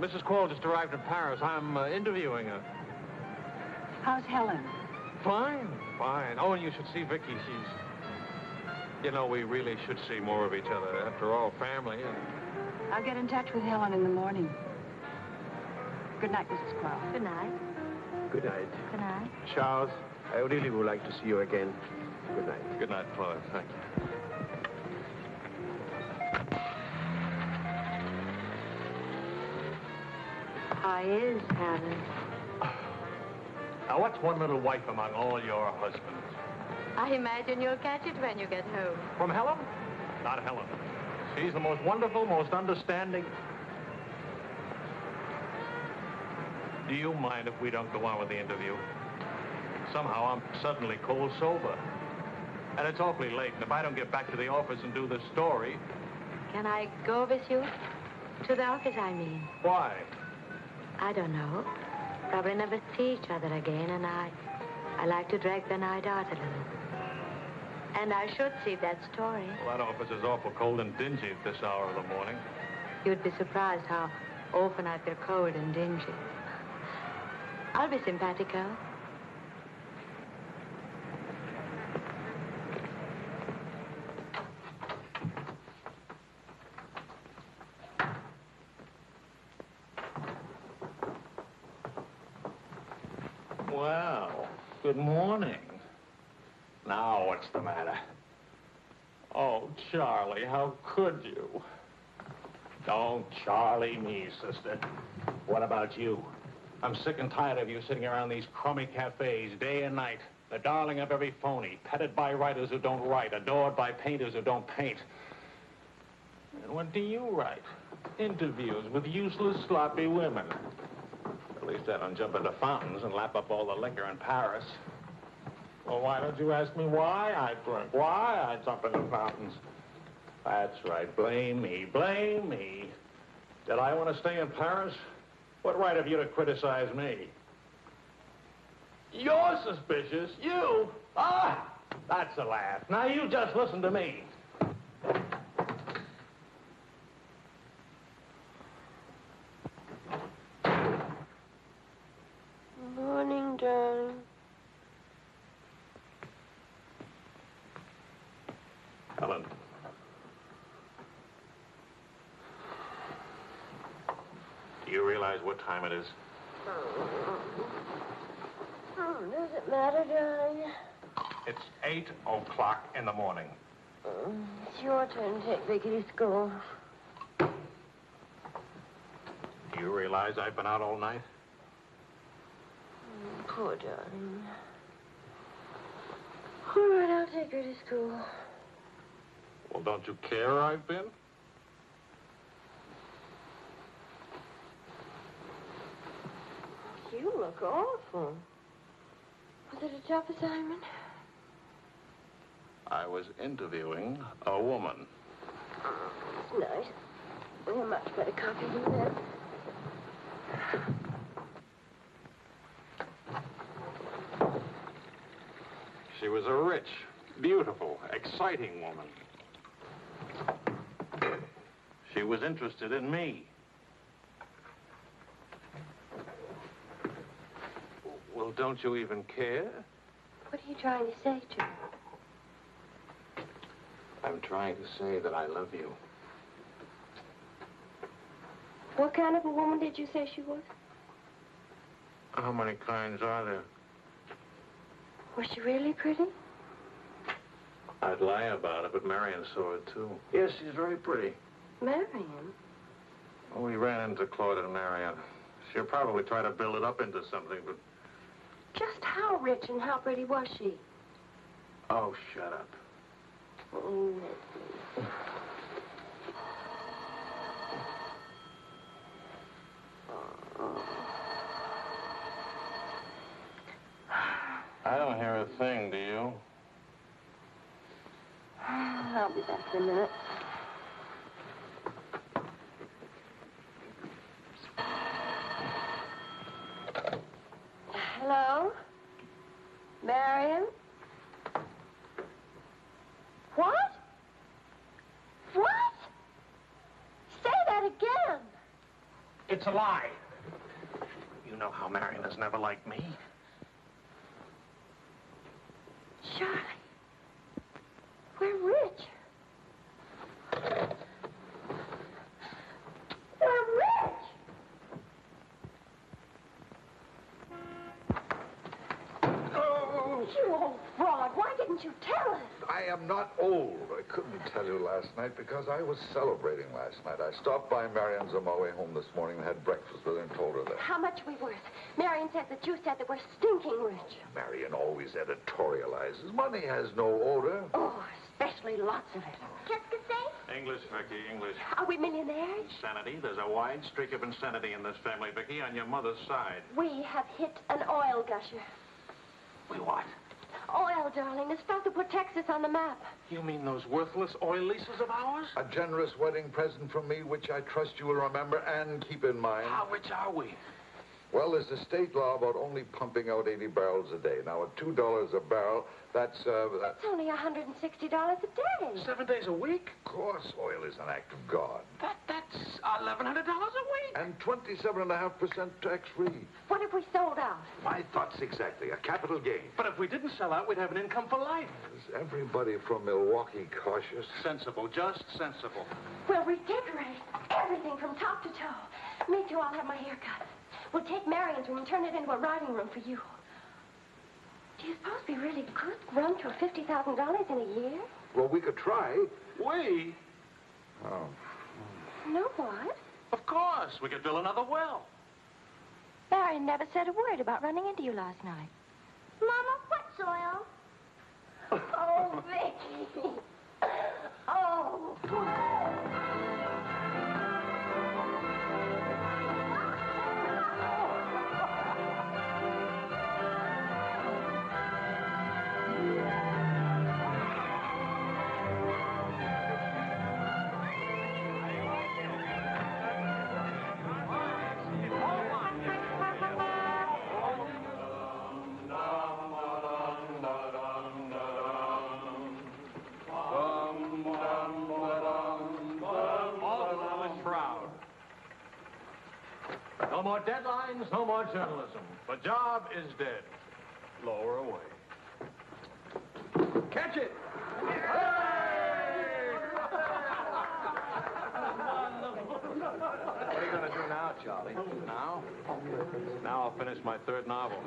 Mrs. Quall just arrived in Paris. I'm interviewing her.
How's Helen?
Fine. Oh, and you should see Vicky. She's... You know, we really should see more of each other. After all, family and...
I'll get in touch with Helen in the morning. Good night, Mrs. Quarles.
Good night.
Good night.
Good night.
Charles, I really would like to see you again. Good night.
Good night, Floyd. Thank you.
How is Paris?
Now, what's one little wife among all your husbands?
I imagine you'll catch it when you get home.
From Helen? Not Helen. She's the most wonderful, most understanding. Do you mind if we don't go on with the interview? Somehow I'm suddenly cold sober. And it's awfully late, and if I don't get back to the office and do the story...
Can I go with you? To the office, I mean.
Why?
I don't know. Probably never see each other again, and I like to drag the night out a little. And I should see that story.
Well, that office is awful cold and dingy at this hour of the morning.
You'd be surprised how often I feel cold and dingy. I'll be simpatico.
Well, good morning. Now, what's the matter? Oh, Charlie, how could you? Don't Charlie me, sister. What about you? I'm sick and tired of you sitting around these crummy cafes day and night, the darling of every phony, petted by writers who don't write, adored by painters who don't paint. And what do you write? Interviews with useless, sloppy women. At least I don't jump into fountains and lap up all the liquor in Paris. Well, why don't you ask me why I drink? Why I jump into fountains? That's right. Blame me. Blame me. Did I want to stay in Paris? What right have you to criticize me? You're suspicious. You? Ah! That's a laugh. Now you just listen to me.
Morning, darling.
Helen. Do you realize what time it is?
Does it matter, darling?
It's 8 o'clock in the morning.
It's your turn to take Vicky to school.
Do you realize I've been out all night?
Poor darling. All right, I'll take her to school.
Well, don't you care I've been?
You look awful. Was it a tough assignment?
I was interviewing a woman.
It's nice. You're a much better copy than that.
She was a rich, beautiful, exciting woman. She was interested in me. Well, don't you even care?
What are you trying to say to her?
I'm trying to say that I love you.
What kind of a woman did you say she was?
How many kinds are there?
Was she really pretty?
I'd lie about it, but Marion saw it, too. Yes, she's very pretty.
Marion?
Well, we ran into Claude and Marion. She'll probably try to build it up into something, but...
Just how rich and how pretty was she?
Oh, shut up.
Oh,
I don't hear a thing, do you?
I'll be back in a minute. Hello? Marion? What? What? Say that again.
It's a lie. You know how Marion has never liked me.
Charlie, we're rich. We're rich.
am not old. I couldn't tell you last night because I was celebrating last night. I stopped by Marion's on my way home this morning and had breakfast with her and told her that.
How much we worth? Marion says that you said that we're stinking rich.
Marion always editorializes. Money has no odor.
Oh, especially lots of it.
Qu'est-ce que c'est?
English, Vicky, English.
Are we millionaires?
Insanity. There's a wide streak of insanity in this family, Vicky, on your mother's side.
We have hit an oil gusher.
We what?
Oil, darling, the stuff that put Texas on the map.
You mean those worthless oil leases of ours?
A generous wedding present from me, which I trust you will remember and keep in mind.
How rich are we?
Well, there's a state law about only pumping out 80 barrels a day. Now, at $2 a barrel, that's
It's only $160 a day.
7 days a week?
Of course, oil is an act of God.
That's $1,100 a week.
And 27.5% tax-free.
What if we sold out?
My thoughts exactly. A capital gain.
But if we didn't sell out, we'd have an income for life.
Is everybody from Milwaukee cautious?
Sensible, just sensible.
We'll redecorate everything from top to toe. Me too, I'll have my hair cut. We'll take Marion's room and turn it into a riding room for you. Do you suppose we really could run to $50,000 in a year?
Well, we could try.
We?
Oh.
No, what?
Of course. We could drill another well.
Marion never said a word about running into you last night.
Mama, what's oil?
Oh, Vicky. Oh.
No more deadlines, no more journalism. The job is dead. Lower away. Catch it!
What are you going to do now, Charlie?
Now? Now I'll finish my third novel.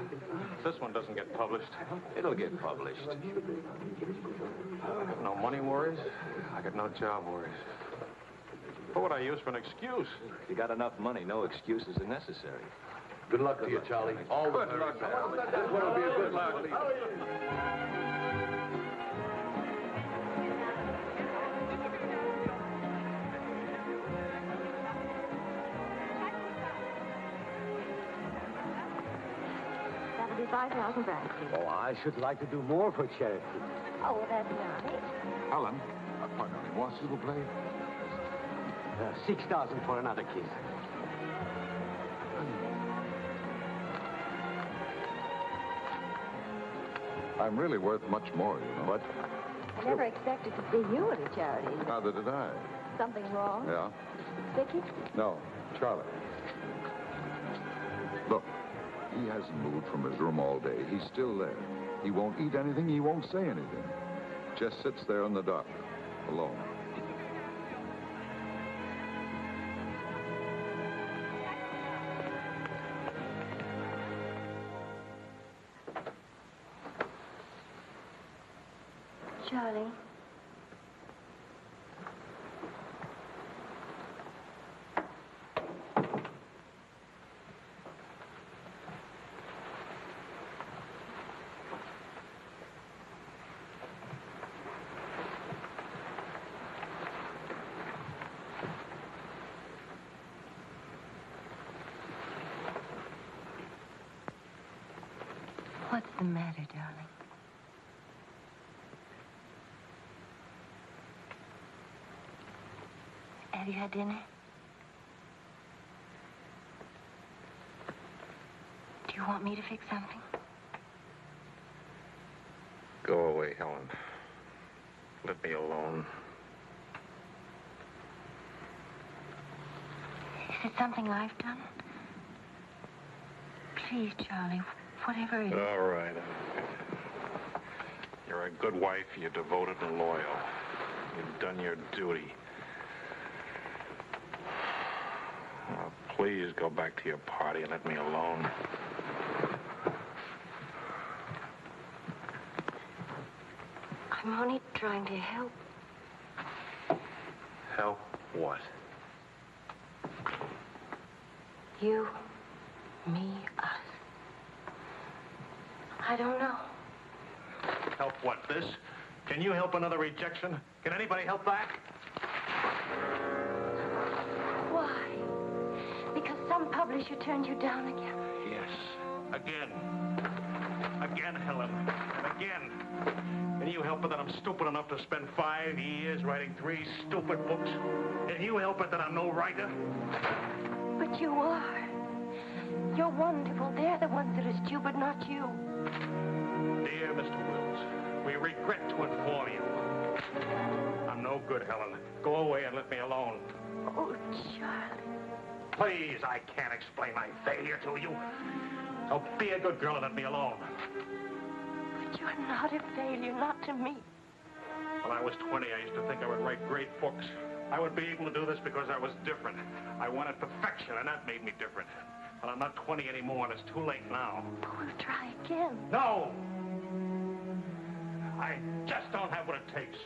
If this one doesn't get published.
It'll get published.
I got no money worries. I got no job worries. What would I use for an excuse?
If you got enough money, no excuses are necessary.
Good luck to you, Charlie. All the
Good luck.
This one will be a good luck.
That'll be 5,000 francs.
Oh, I should like to do more for charity.
Oh, that's nice.
Helen, pardon me, moi, s'il vous plaît?
6,000 for another kiss.
I'm really worth much more, you know.
What?
I never expected to see you at a charity.
Neither did I.
Something wrong?
Yeah?
Vicky?
No, Charlie. Look, he hasn't moved from his room all day. He's still there. He won't eat anything. He won't say anything. Just sits there in the dark, alone.
Charlie. What's the matter, darling? Have you had dinner? Do you want me to fix something?
Go away, Helen. Let me alone.
Is it something I've done? Please, Charlie, whatever it is.
All right. You're a good wife. You're devoted and loyal. You've done your duty. Now, please go back to your party and let me alone.
I'm I'm only trying to help.
Help what?
You, me, us. I don't know.
Help what, this? Can you help another rejection? Can anybody help that?
Why? Because some publisher turned you down again.
Yes. Again. Again, Helen. And again. Can you help it that I'm stupid enough to spend 5 years writing 3 stupid books? Can you help it that I'm no writer?
But you are. You're wonderful. They're the ones that are stupid, not you.
Dear Mr. Wills, we regret to inform you. I'm no good, Helen. Go away and let me alone.
Oh, Charlie.
Please, I can't explain my failure to you. So be a good girl and let me alone.
But you're not a failure, not to me.
When I was 20, I used to think I would write great books. I would be able to do this because I was different. I wanted perfection, and that made me different. But I'm not 20 anymore, and it's too late now.
We'll try again.
No! I just don't have what it takes.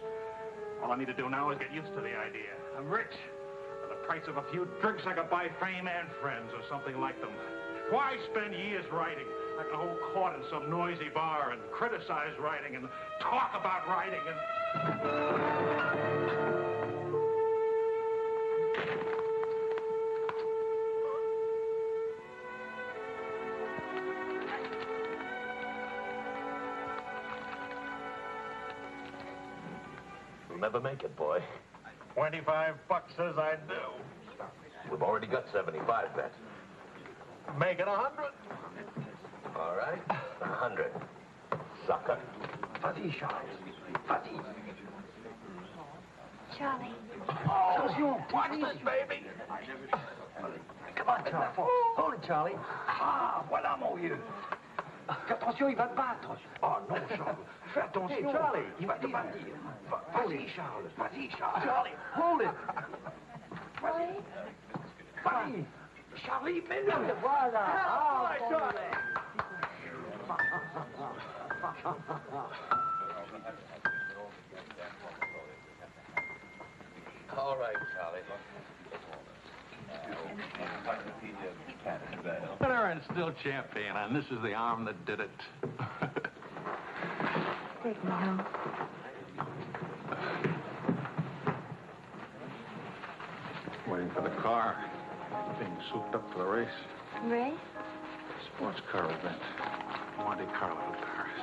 All I need to do now is get used to the idea. I'm rich. For the price of a few drinks, I could buy fame and friends or something like them. Why spend years writing? I can hold court in some noisy bar and criticize writing and talk about writing and...
You'll never make it, boy.
$25 says I do.
We've already got 75 bet.
Make it 100.
All right, 100. Sucker.
Vas-y, Charles. Vas-y.
Charlie.
Attention, watch this, baby. Come on, Charles. Hold it, Charlie. Ah, voilà, mon vieux. Attention, il va te battre. Oh, non, Charles. Fais attention. Hey, Charlie, il va te battre. Vas-y, Charles. Vas-y, Charles. Charlie, hold it. Vas-y. Vas-y. Charlie, mets-le. Voilà. Ah, Charlie.
All right, Charlie.
Winner and still champion, and this is the arm that did it.
Take me home.
Waiting for the car. Being souped up for the race.
Race?
Sports car event. Monte Carlo, Paris.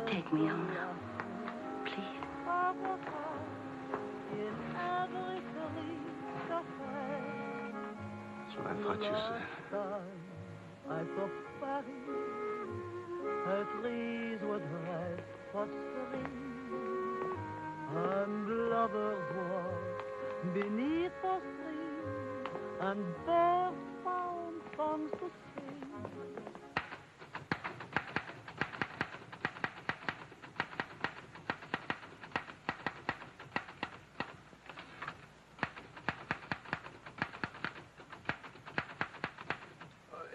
Take me home now, please.
That's what I thought you said.
I thought Paris, het lees voudrait prospérer. And lovers walk beneath the street, and birds found songs to sing.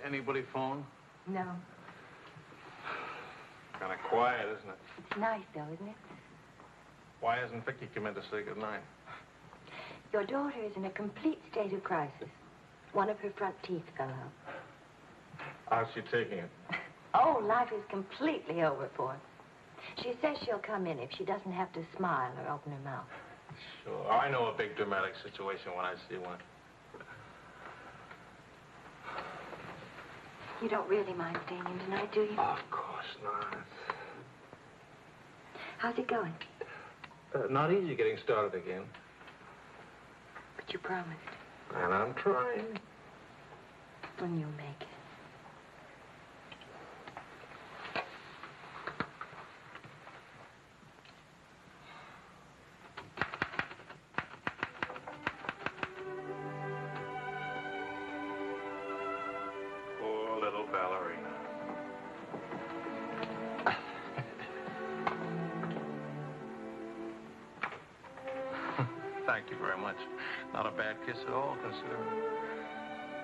Anybody phone?
No.
Kind of quiet, isn't it?
Nice, though, isn't it?
Why hasn't Vicky come in to say goodnight?
Your daughter is in a complete state of crisis. One of her front teeth fell out.
How's she taking it?
Oh, life is completely over for her. She says she'll come in if she doesn't have to smile or open her mouth.
Sure. I know a big dramatic situation when I see one.
You don't really mind staying in tonight, do you?
Of course not.
How's it going?
Not easy getting started again.
But But you promised.
And I'm trying.
When you'll make it.
Poor little ballerina. Thank you very much. Not a bad kiss at all, considering.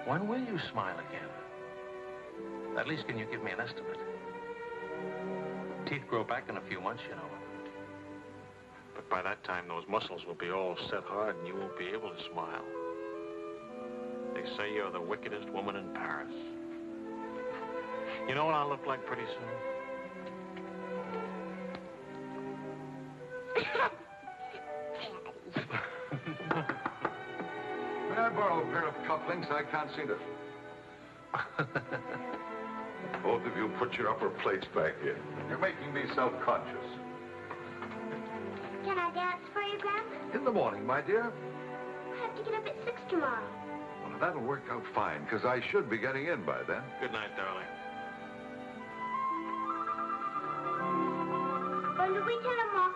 When will you smile again? At least can you give me an estimate? Teeth grow back in a few months, you know. But by that time, those muscles will be all set hard and you won't be able to smile. They say you're the wickedest woman in Paris. You know what I'll look like pretty soon?
May I borrow a pair of cufflinks? I can't see them. Both of you put your upper plates back in. You're making me self-conscious.
Can I dance for you, Grandpa?
In the morning, my dear.
I have to get up at 6 tomorrow.
Well, that'll work out fine, because I should be getting in by then.
Good night, darling.
Bonne nuit, tell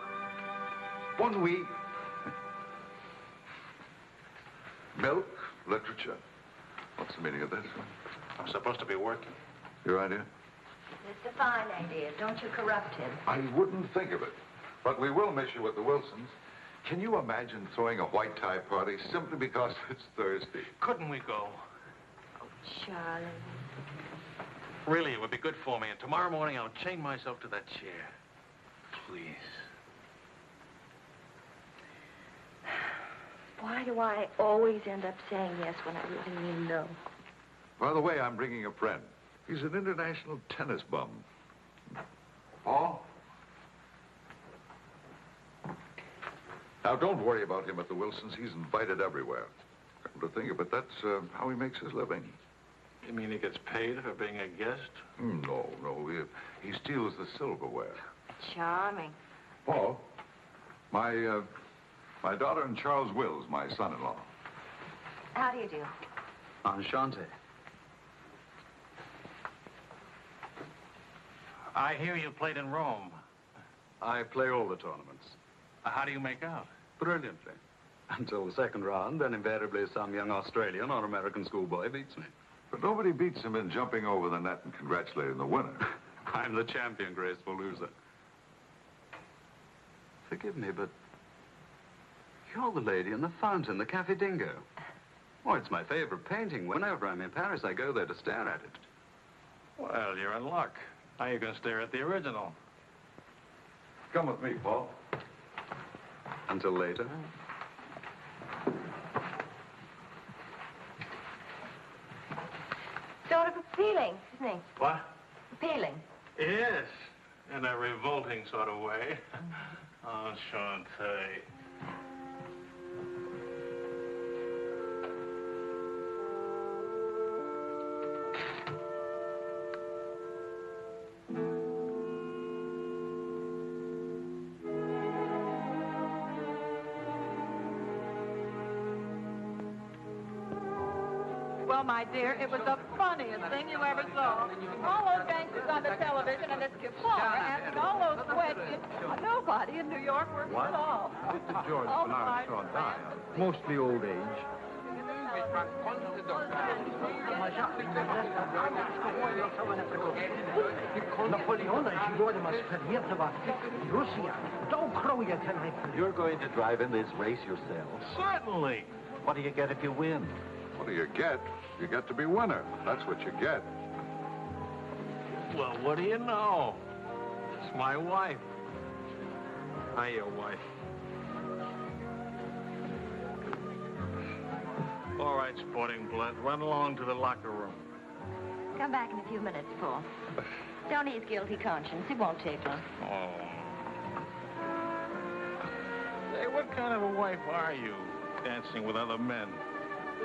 Bon nuit. Milk, literature. What's the meaning of this?
I'm supposed to be working.
Your idea?
It's a fine idea. Don't you corrupt him.
I wouldn't think of it. But we will miss you with the Wilsons. Can you imagine throwing a white tie party simply because it's Thursday?
Couldn't we go?
Oh, Charlie.
Really, it would be good for me. And tomorrow morning, I'll chain myself to that chair. Please.
Why do I always end up saying yes when I really mean no?
By the way, I'm bringing a friend. He's an international tennis bum. Paul? Now, don't worry about him at the Wilsons. He's invited everywhere. Come to think of it, that's how he makes his living.
You mean he gets paid for being a guest?
No. He steals the silverware.
Charming.
Paul, my daughter and Charles Wills, my son-in-law.
How do you do?
Enchanté.
I hear you played in Rome.
I play all the tournaments.
How do you make out?
Brilliantly. Until the second round, then invariably some young Australian or American schoolboy beats me.
But nobody beats him in jumping over the net and congratulating the winner.
I'm the champion, graceful loser. Forgive me, but you're the lady in the fountain, the Café Dingo. Oh, it's my favorite painting. Whenever I'm in Paris, I go there to stare at it.
Well, you're in luck. Now you can stare at the original.
Come with me, Paul.
Until later.
Sort of appealing, isn't he?
What?
Appealing.
Yes, in a revolting sort of way. Enchanté.
Well, my dear, it was the funniest thing you ever saw. All those gangsters on the television and this Kafar asking all those questions. Nobody in New York works at all.
Mr. George
Oh,
Bernard
my
saw die, mostly old age.
You're going to drive in this race yourself?
Certainly.
What do you get if you win?
What do you get? You get to be winner. That's what you get.
Well, what do you know? It's my wife. Hi, your wife. All right, sporting blood, run along to the locker room.
Come back in a few minutes, Paul. Don't ease guilty conscience. It won't take long.
Oh. Say, what kind of a wife are you, dancing with other men?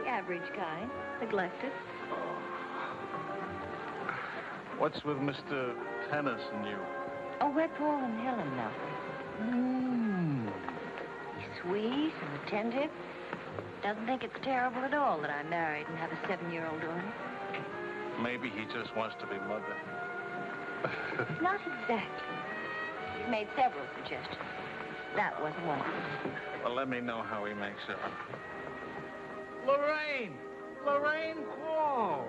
The average kind. Neglected.
What's with Mr. Tennis and you?
Oh, we're Paul and Helen now. Sweet and attentive. Doesn't think it's terrible at all that I'm married and have a 7-year-old daughter.
Maybe he just wants to be mother.
Not exactly. He's made several suggestions. That wasn't one of them.
Well, let me know how he makes out. Lorraine! Lorraine Paul!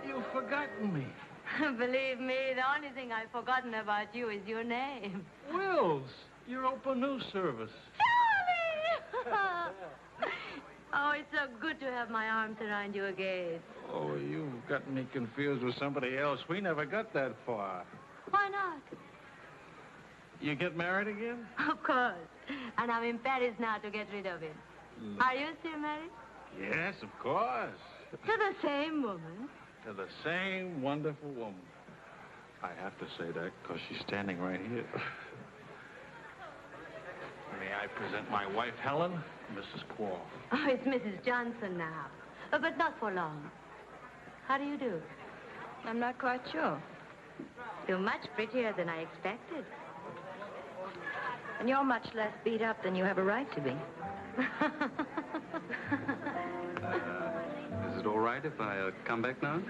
You've forgotten me.
Believe me, the only thing I've forgotten about you is your name.
Wills, your open news service.
Charlie! Oh, it's so good to have my arms around you again.
Oh, you've gotten me confused with somebody else. We never got that far.
Why not?
You get married again?
Of course. And I'm in Paris now to get rid of him. Are you still married?
Yes, of course.
To the same woman.
To the same wonderful woman. I have to say that because she's standing right here. May I present my wife, Helen, Mrs. Quall.
Oh, it's Mrs. Johnson now. But not for long. How do you do? I'm not quite sure. You're much prettier than I expected. And you're much less beat up than you have a right to be.
Is it all right if I come back now?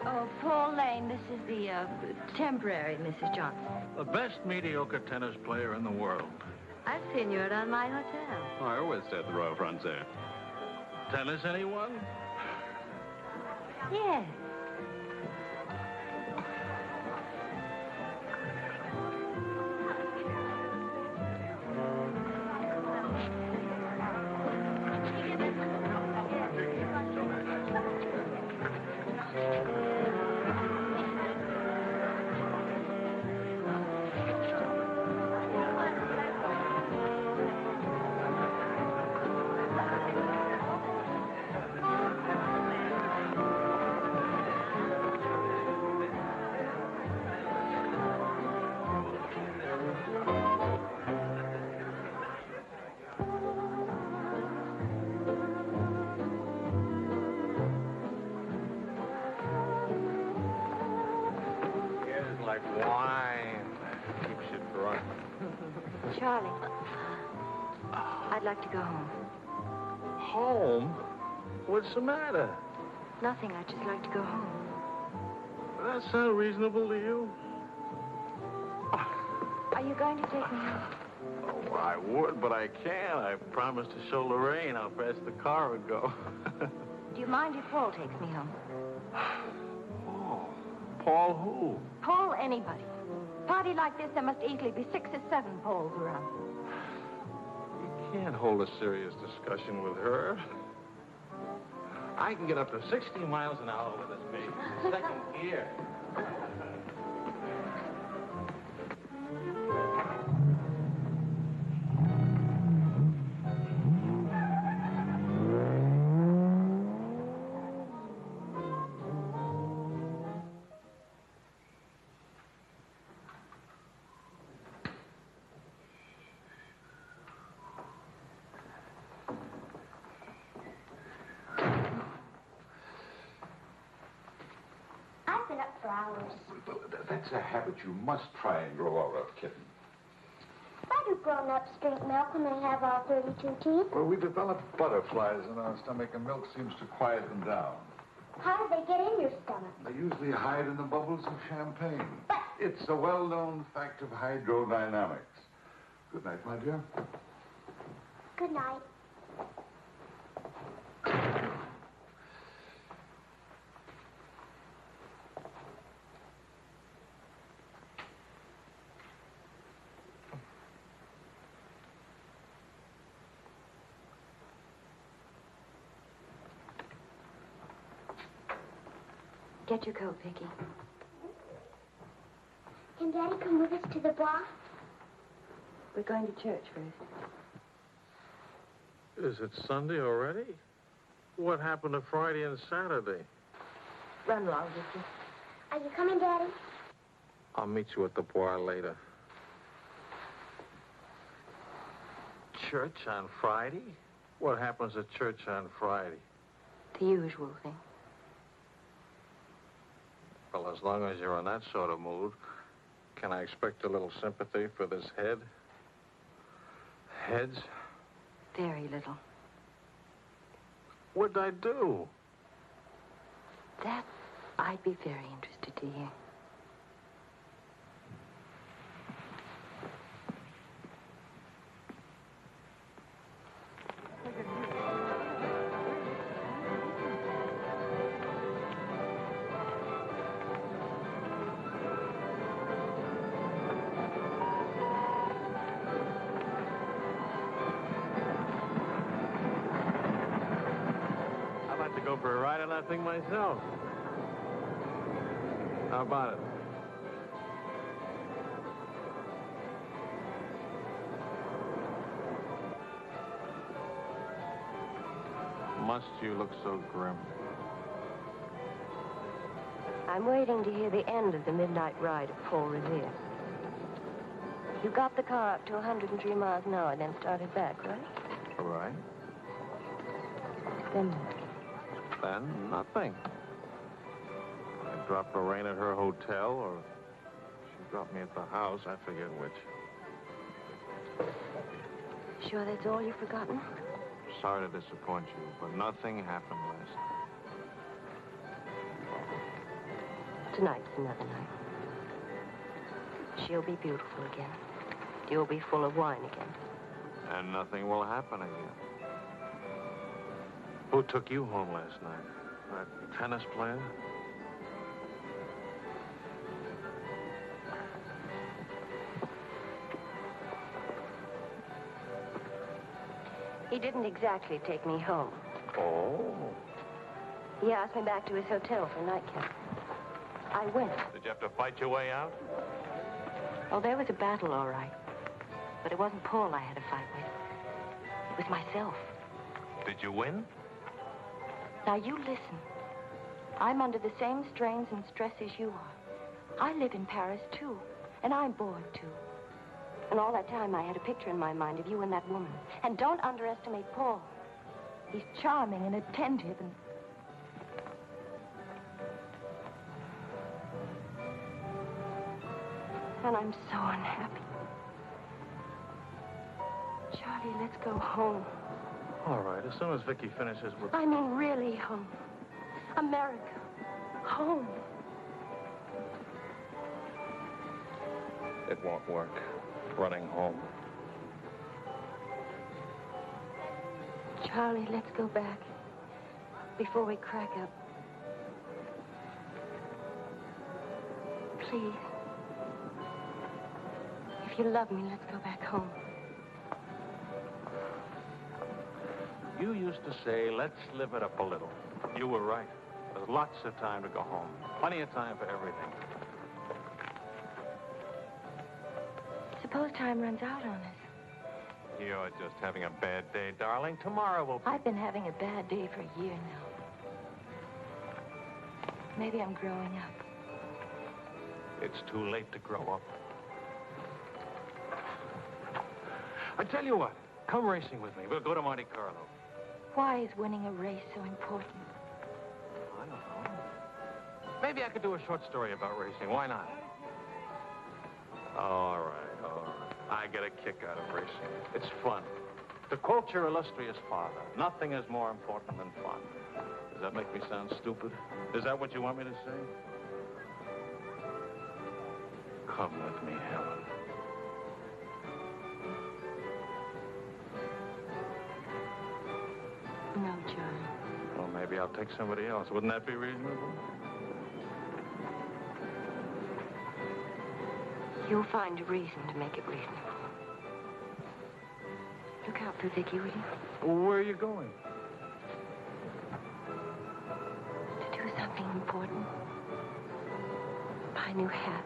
Oh, Paul Lane, this is the temporary Mrs. Johnson.
The best mediocre tennis player in the world.
I've seen you around my hotel.
Oh, I always stay at the Royal Frontier.
Tennis, anyone?
Yes. Charlie, I'd like to go home.
Home? What's the matter?
Nothing. I'd just like to go home.
Does that sound reasonable to you?
Are you going to take me home?
Oh, I would, but I can't. I promised to show Lorraine how fast the car would go.
Do you mind if Paul takes me home?
Paul who?
Paul anybody. Party like this, there must easily be 6 or 7 Pauls around.
You can't hold a serious discussion with her. I can get up to 60 miles an hour with this baby. Second gear.
I've been up for hours.
That's a habit you must try and grow out of, kitten.
Why do grown-ups drink milk when they have all 32 teeth?
Well, we develop butterflies in our stomach, and milk seems to quiet them down.
How do they get in your stomach?
They usually hide in the bubbles of champagne. It's a well-known fact of hydrodynamics. Good night, my dear.
Good night.
Get your coat, Vicky.
Can Daddy come with us to the bar?
We're going to church first.
Is it Sunday already? What happened to Friday and Saturday?
Run along, Vicky.
Are you coming, Daddy?
I'll meet you at the bar later. Church on Friday? What happens at church on Friday?
The usual thing.
Well, as long as you're in that sort of mood, can I expect a little sympathy for this head? Heads?
Very little.
What'd I do?
That I'd be very interested to hear.
I'd like to go for a ride on that thing myself. How about it? Must you look so grim?
I'm waiting to hear the end of the midnight ride of Paul Revere. You got the car up to 103 miles an hour, then started back, right?
All right.
Then what?
Then nothing. I dropped Lorraine at her hotel, or she dropped me at the house. I forget which.
Sure that's all you've forgotten?
Sorry to disappoint you, but nothing happened last night.
Tonight's another night. She'll be beautiful again. You'll be full of wine again.
And nothing will happen again. Who took you home last night? That tennis player?
He didn't exactly take me home.
Oh.
He asked me back to his hotel for a nightcap. I went.
Did you have to fight your way out?
Oh, there was a battle, all right. But it wasn't Paul I had to fight with. It was myself.
Did you win?
Now, you listen. I'm under the same strains and stresses you are. I live in Paris, too. And I'm bored, too. And all that time, I had a picture in my mind of you and that woman. And don't underestimate Paul. He's charming and attentive and... And I'm so unhappy. Charlie, let's go home.
All right, as soon as Vicky finishes with...
I mean, really home. America. Home.
It won't work. Running home.
Charlie, let's go back. Before we crack up. Please. If you love me, let's go back home.
You used to say, let's live it up a little. You were right. There's lots of time to go home. Plenty of time for everything.
Suppose time runs out on us.
You're just having a bad day, darling. Tomorrow will be...
I've been having a bad day for a year now. Maybe I'm growing up.
It's too late to grow up. I tell you what, come racing with me. We'll go to Monte Carlo.
Why is winning a race so important?
I don't know. Maybe I could do a short story about racing. Why not? All right, all right. I get a kick out of racing. It's fun. To quote your illustrious father, nothing is more important than fun. Does that make me sound stupid? Is that what you want me to say? Come with me, Helen.
No, Charlie.
Well, maybe I'll take somebody else. Wouldn't that be reasonable?
You'll find a reason to make it reasonable. Look out for Vicky, will you?
Where are you going?
To do something important. Buy a new hat.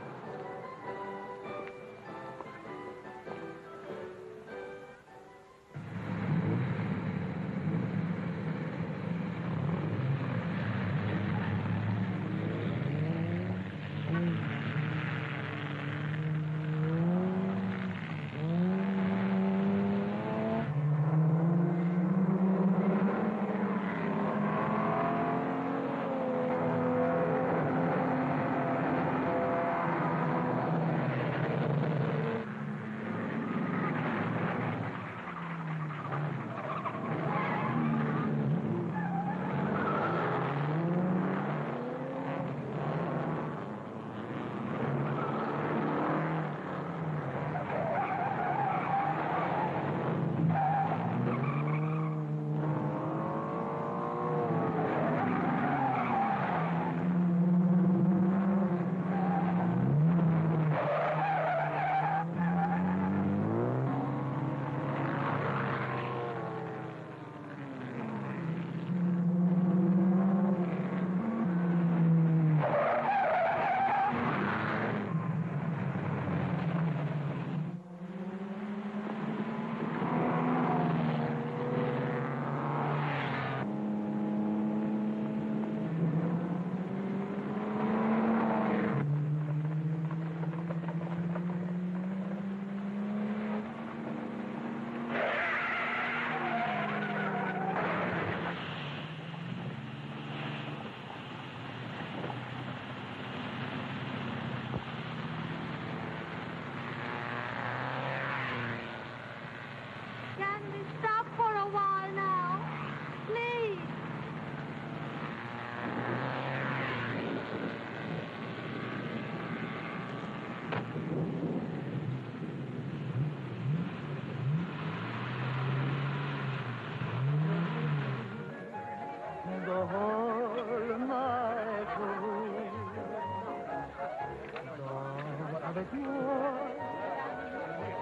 avec moi.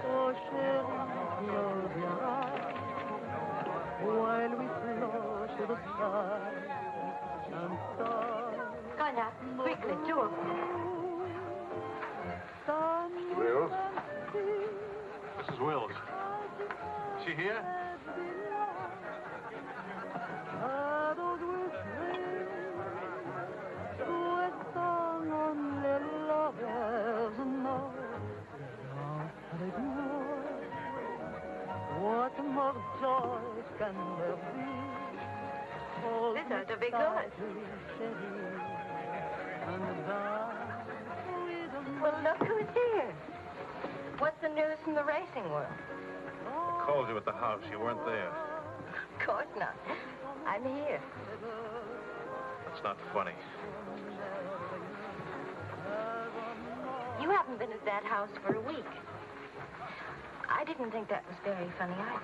Oh chérie, close your eyes while we float to the sky and start.
Go now, quickly, two of them.
Wills?
Mrs. Wills. Is she here?
Those were strings to a song only lovers know. Avec moi, what more joy can there be?
This ought to be good. Well, look who's here. What's the news from the racing world?
Called you at the house. You weren't there.
Of course not. I'm here.
It's not funny.
You haven't been at that house for a week. I didn't think that was very funny either.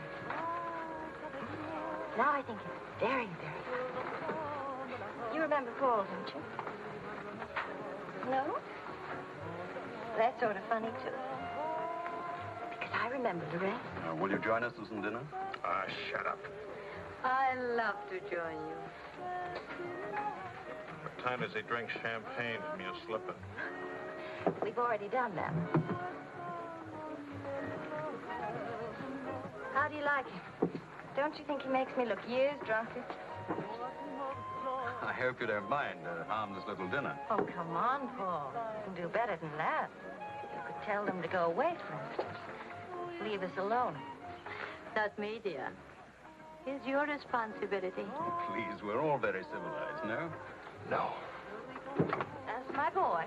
Now I think it's very, very funny. You remember Paul, don't you? No? That's sort of funny, too. Because I remember the rest.
Will you join us for some dinner?
Shut up.
I love to join you.
What time does he drink champagne from your slipper?
We've already done that. How do you like him? Don't you think he makes me look years drunker?
I hope you don't mind a harmless little dinner.
Oh, come on, Paul. You can do better than that. You could tell them to go away, for instance. Leave us alone.
Not me, dear. It's your responsibility.
Please, we're all very civilized, no?
No.
That's my boy.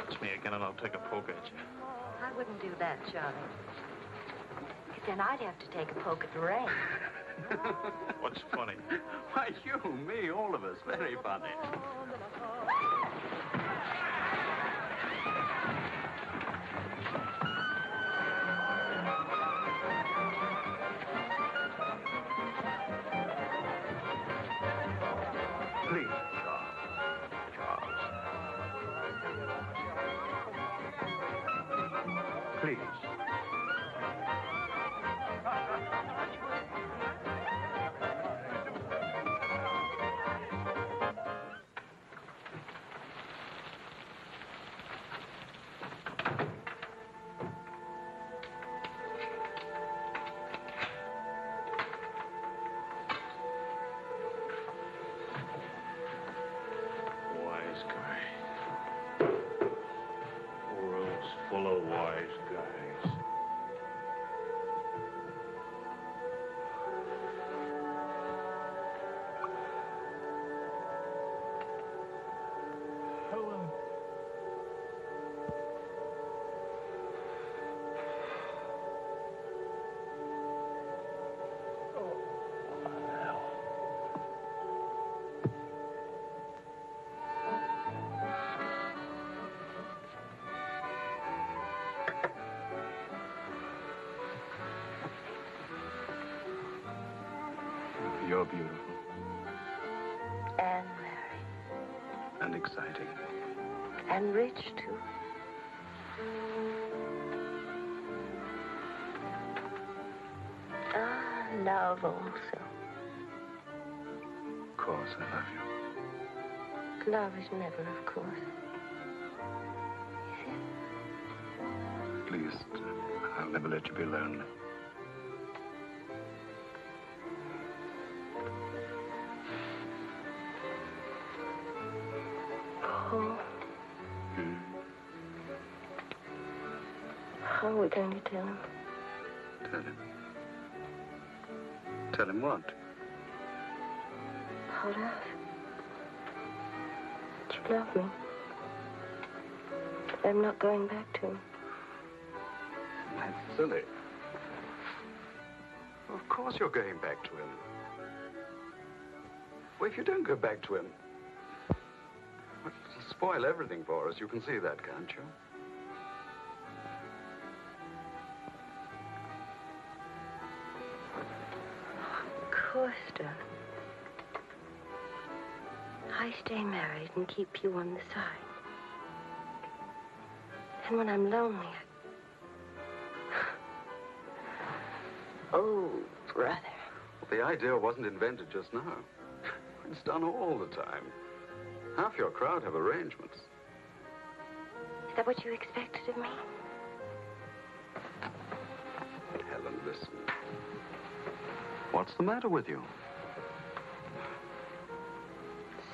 It's me again, and I'll take a poke at you.
I wouldn't do that, Charlie. Because then I'd have to take a poke at Lorraine.
What's funny?
Why, you, me, all of us. Very funny.
Please, Charles. Charles. Please.
Wise guy. World's full of wise guys. Helen.
You're beautiful
And married.
and exciting.
And rich, too. Ah, love also.
Of course, I love you.
Love is never, of course.
Please, I'll never let you be lonely.
Paul. How are we going to tell him?
Tell him. Tell him what?
About us. That you love me. That I'm not going back to him.
That's silly. Of course you're going back to him. Well, if you don't go back to him, it'll spoil everything for us. You can see that, can't you?
Of course, darling. I stay married and keep you on the side. And when I'm lonely, oh, brother.
Well, the idea wasn't invented just now. It's done all the time. Half your crowd have arrangements.
Is that what you expected of me?
Helen, listen. What's the matter with you?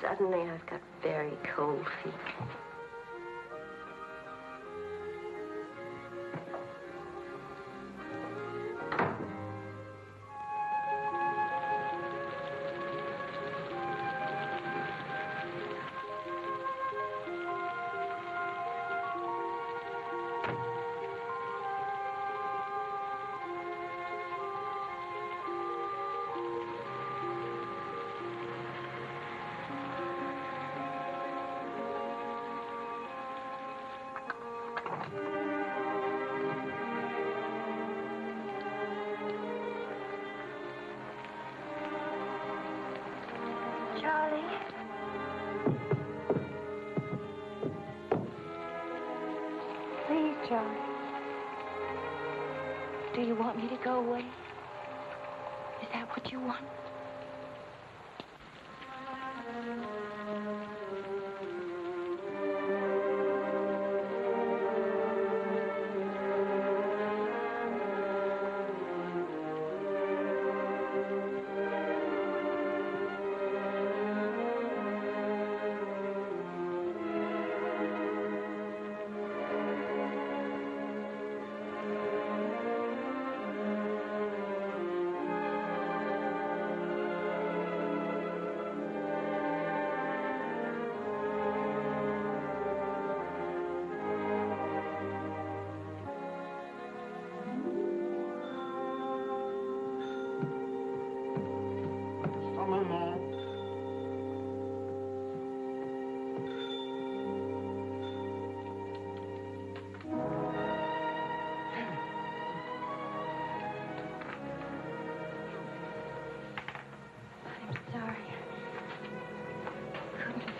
Suddenly, I've got very cold feet. Charlie? Please, Charlie. Do you want me to go away? Is that what you want?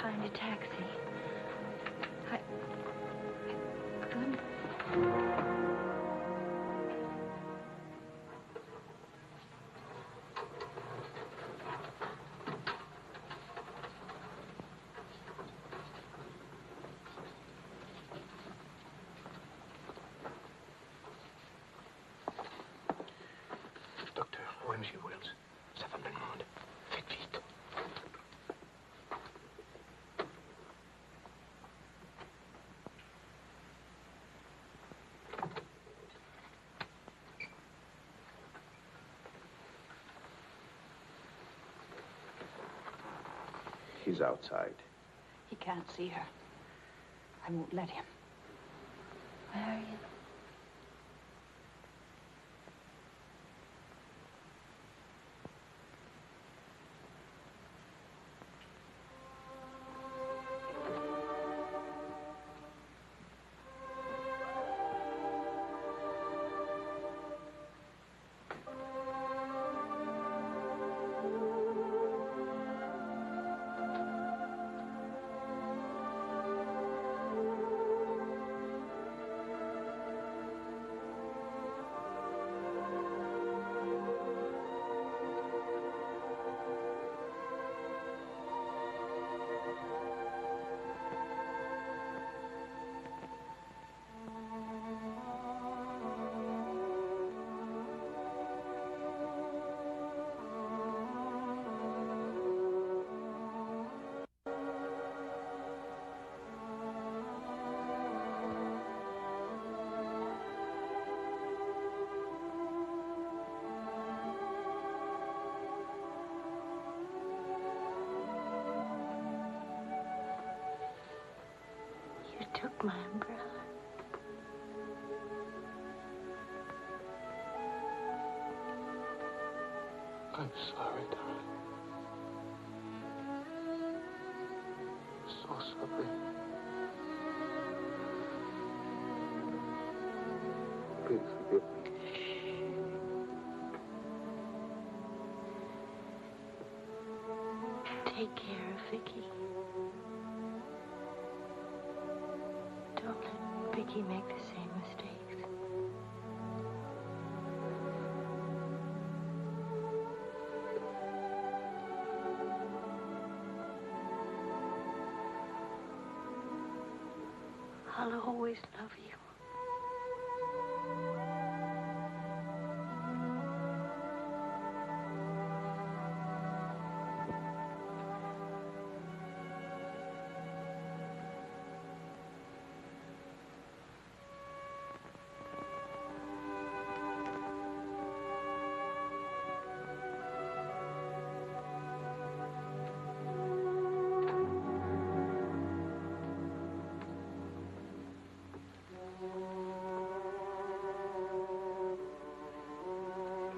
Find a taxi. I couldn't.
Docteur, où est M. Wells? Sa femme le demande. Faites vite.
He's outside.
He can't see her. I won't let him.
Where are you? You took my umbrella.
I'm sorry, darling. So sorry. Please forgive me.
Take care of Vicky. Don't let Vicky Vicky make the same mistakes. I'll always love you.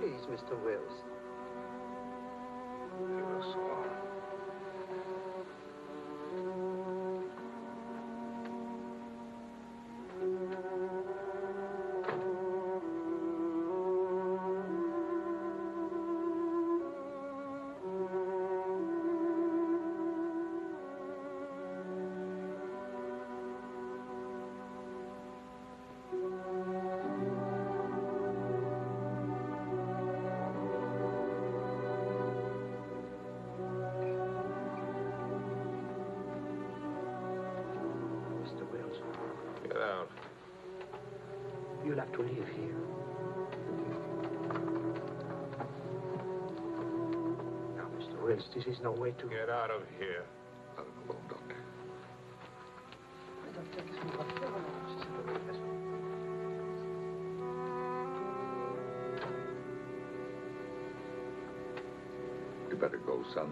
Please, Mr. Wills.
You will swallow.
Mr. Wills,
Get out.
you'll have to leave here. Now, Mr. Wills, this is no way to...
Get out of here.
Let him alone, Doctor. You better go, son.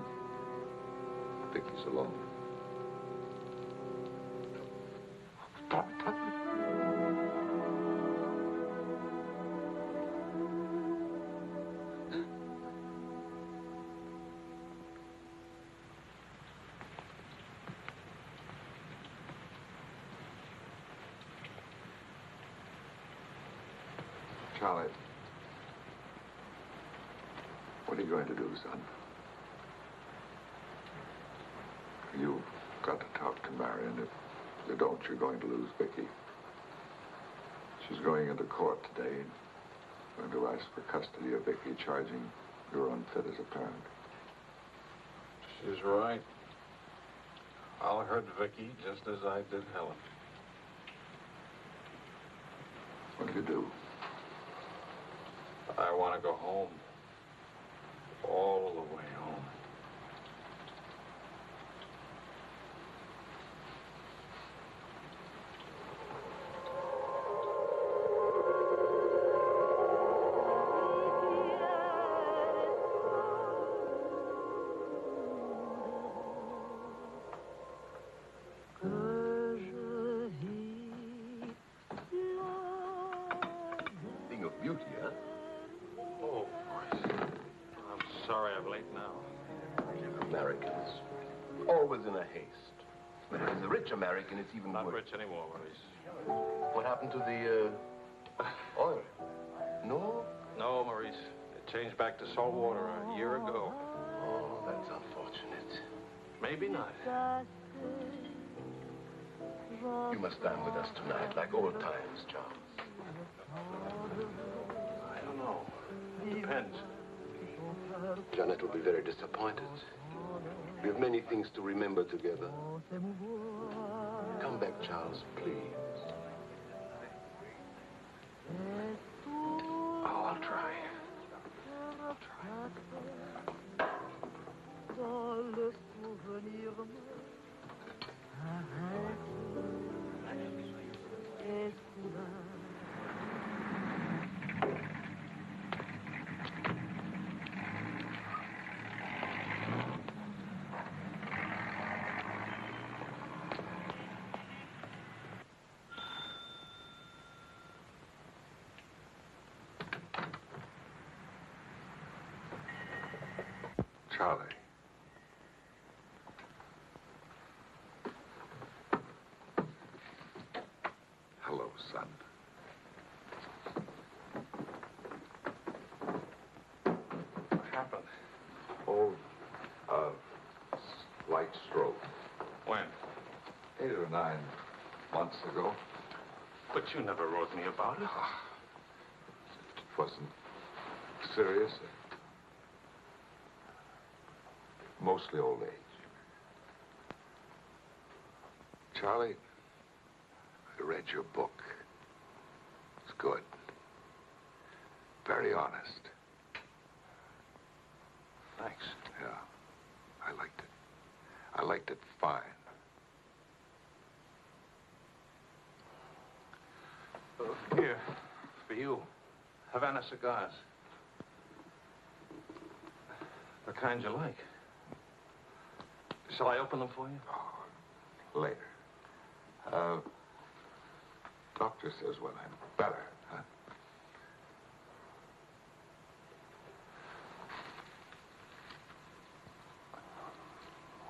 Vicky's alone. Charlie, what are you going to do, son? You've got to talk to Marion. If you don't, you're going to lose Vicky. She's going into court today, going to ask for custody of Vicky, charging you're unfit as a parent.
She's right. I'll hurt Vicky just as I did Helen.
What do you do?
I want to go home. All the way home.
Thing of beauty, huh?
Oh, I'm sorry I'm late now.
Americans. Always in a haste. But if it's a rich American, it's even
Not
worse.
rich anymore, Maurice.
What happened to the, oil? No?
No, Maurice. It changed back to salt water a year ago.
Oh, that's unfortunate.
Maybe not.
You must dine with us tonight, like old times, John.
I don't know. Depends.
Janet will be very disappointed. We have many things to remember together. Come back, Charles, please.
Oh, I'll try. Charlie. Hello, son.
What happened?
Oh, slight stroke.
When?
8 or 9 months ago.
But you never wrote me about it.
It wasn't serious. Mostly old age. Charlie, I read your book. It's good. Very honest.
Thanks.
Yeah, I liked it. I liked it fine.
Here, for you, Havana cigars. The kind you like. Shall I open them for you?
Oh, later. Doctor says when I'm better, huh?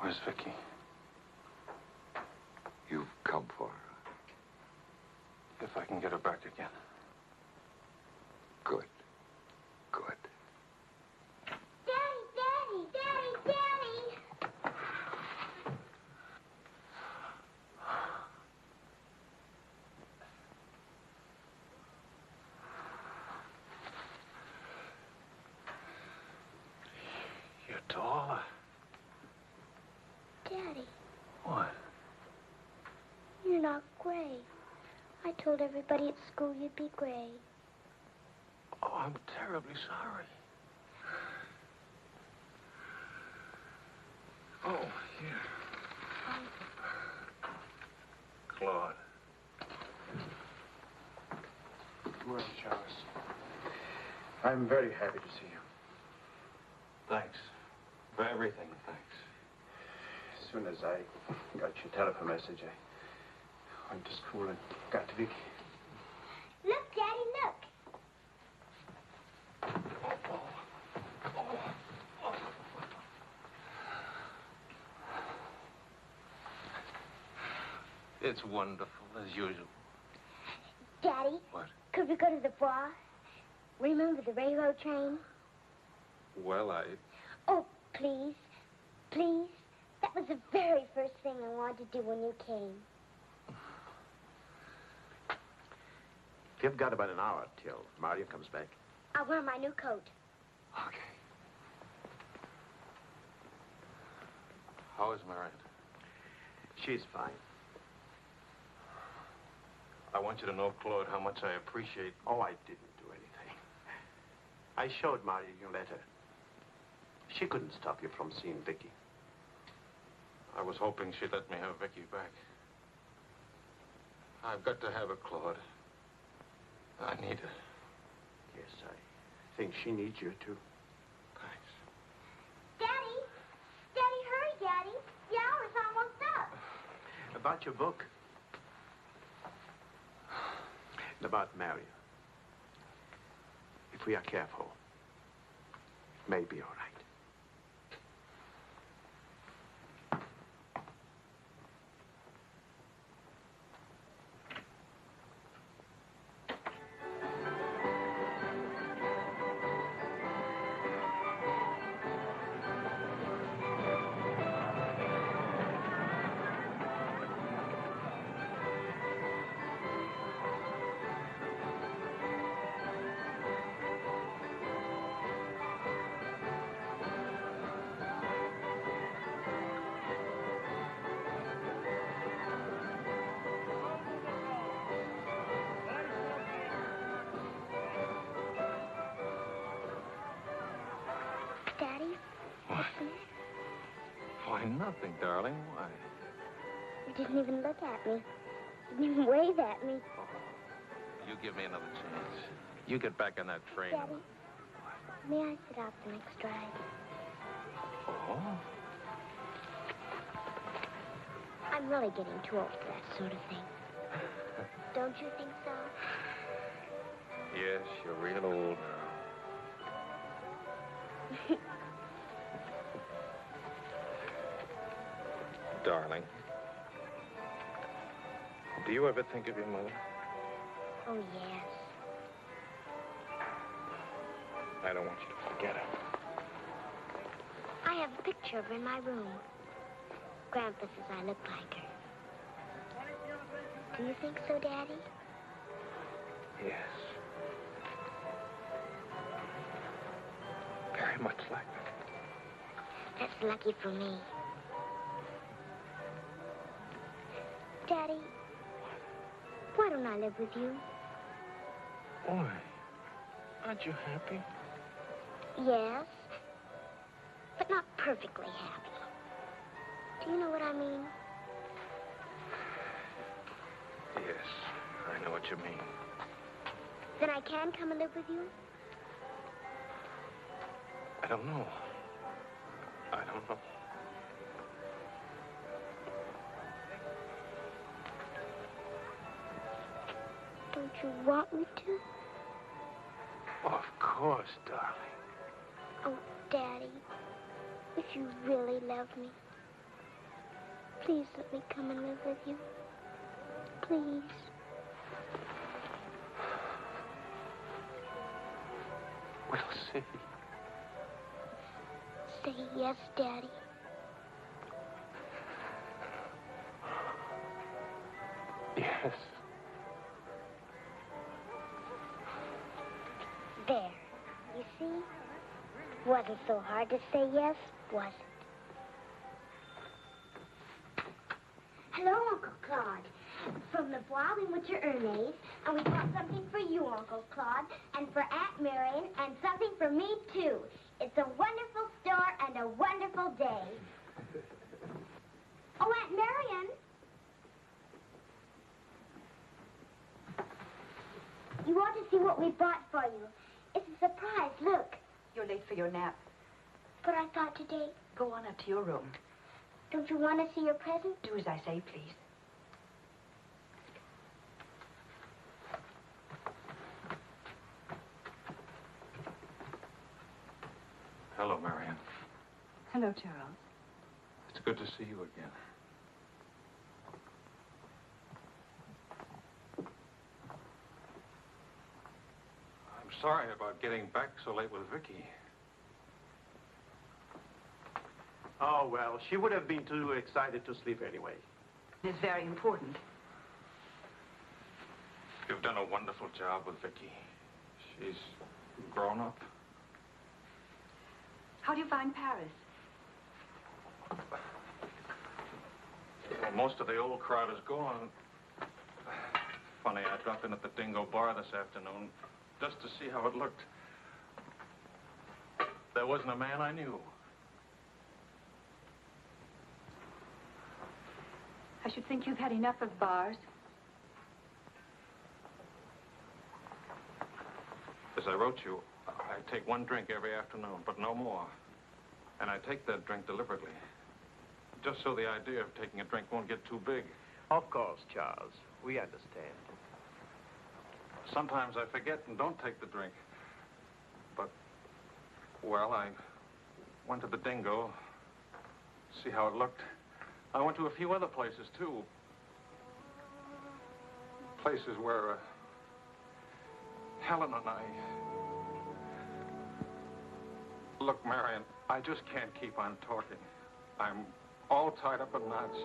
Where's Vicky?
You've come for her.
If I can get her back again.
Good. Good.
Daddy, Daddy, Daddy, Daddy!
You're taller.
Daddy,
What?
you're not gray. I told everybody at school you'd be gray.
Oh, I'm terribly sorry. Oh, here. Claude.
Well, Charles, I'm very happy to see you.
Thanks. For everything, thanks.
As soon as I got your telephone message, I went to school and got to Vicky.
Look, Daddy, look.
It's wonderful, as usual.
Daddy,
What?
could we go to the bar? Remember the railroad train?
Well,
Oh, please. Please. That was the very first thing I wanted to do when you came.
You've got about an hour till Mario comes back.
I'll wear my new coat.
Okay. How is Miranda?
She's fine.
I want you to know, Claude, how much I appreciate...
Oh, I didn't do anything. I showed Mario your letter. She couldn't stop you from seeing Vicky.
I was hoping she'd let me have Vicky back. I've got to have her, Claude. I need her.
Yes, I think she needs you, too.
Thanks.
Daddy! Daddy, hurry, Daddy. The hour's almost up.
About your book. And about Mario. If we are careful, it may be all right.
Daddy?
What? Why, nothing, darling. Why?
You didn't even look at me. You didn't even wave at me.
You give me another chance. You get back on that train.
Daddy, may I sit out the next ride?
Oh?
I'm really getting too old for that sort of thing. Don't you think so?
Yes, you're real old now. Darling, do you ever think of your mother?
Oh, yes.
I don't want you to forget her.
I have a picture of her in my room. Grandpa says I look like her. Do you think so, Daddy?
Yes. Very much like that.
That's lucky for me. Daddy, why don't I live with you?
Why? Aren't you happy?
Yes, but not perfectly happy. Do you know what I mean?
Yes, I know what you mean.
Then I can come and live with you?
I don't know. I don't know.
Don't you want me to?
Of course, darling.
Oh, Daddy, if you really love me, please let me come and live with you. Please.
We'll see.
Say yes, Daddy.
Yes.
There. You see? Wasn't so hard to say yes, was it? Hello, Uncle Claude. From the Bois, we went to Ernest, and we bought something for you, Uncle Claude, and for Aunt Marion, and something for me, too. It's a wonderful store and a wonderful day. Oh, Aunt Marion. You ought to see what we bought for you. It's a surprise, look.
You're late for your nap.
But I thought today...
Go on up to your room.
Don't you want to see your present?
Do as I say, please.
Hello, Marion.
Hello, Charles.
It's good to see you again. I'm sorry about getting back so late with Vicky.
Oh, well, she would have been too excited to sleep anyway.
It's very important.
You've done a wonderful job with Vicky. She's grown up.
How do you find Paris?
Well, most of the old crowd is gone. Funny, I dropped in at the Dingo Bar this afternoon just to see how it looked. There wasn't a man I knew.
I should think you've had enough of bars.
As I wrote you, I take one drink every afternoon, but no more. And I take that drink deliberately, just so the idea of taking a drink won't get too big.
Of course, Charles. We understand.
Sometimes I forget and don't take the drink. But, well, I went to the Dingo, see how it looked. I went to a few other places, too. Places where Helen and I... Look, Marion, I just can't keep on talking. I'm all tied up in knots.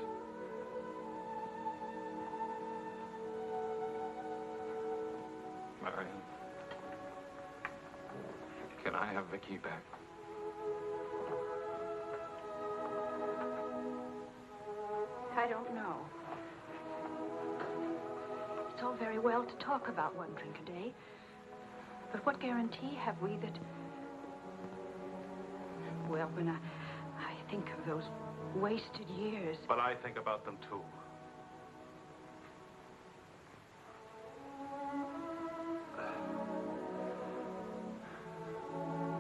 Marion, can I have Vicky back?
I don't know. It's all very well to talk about one drink a day. But what guarantee have we that... Well, when I think of those wasted years...
But I think about them, too.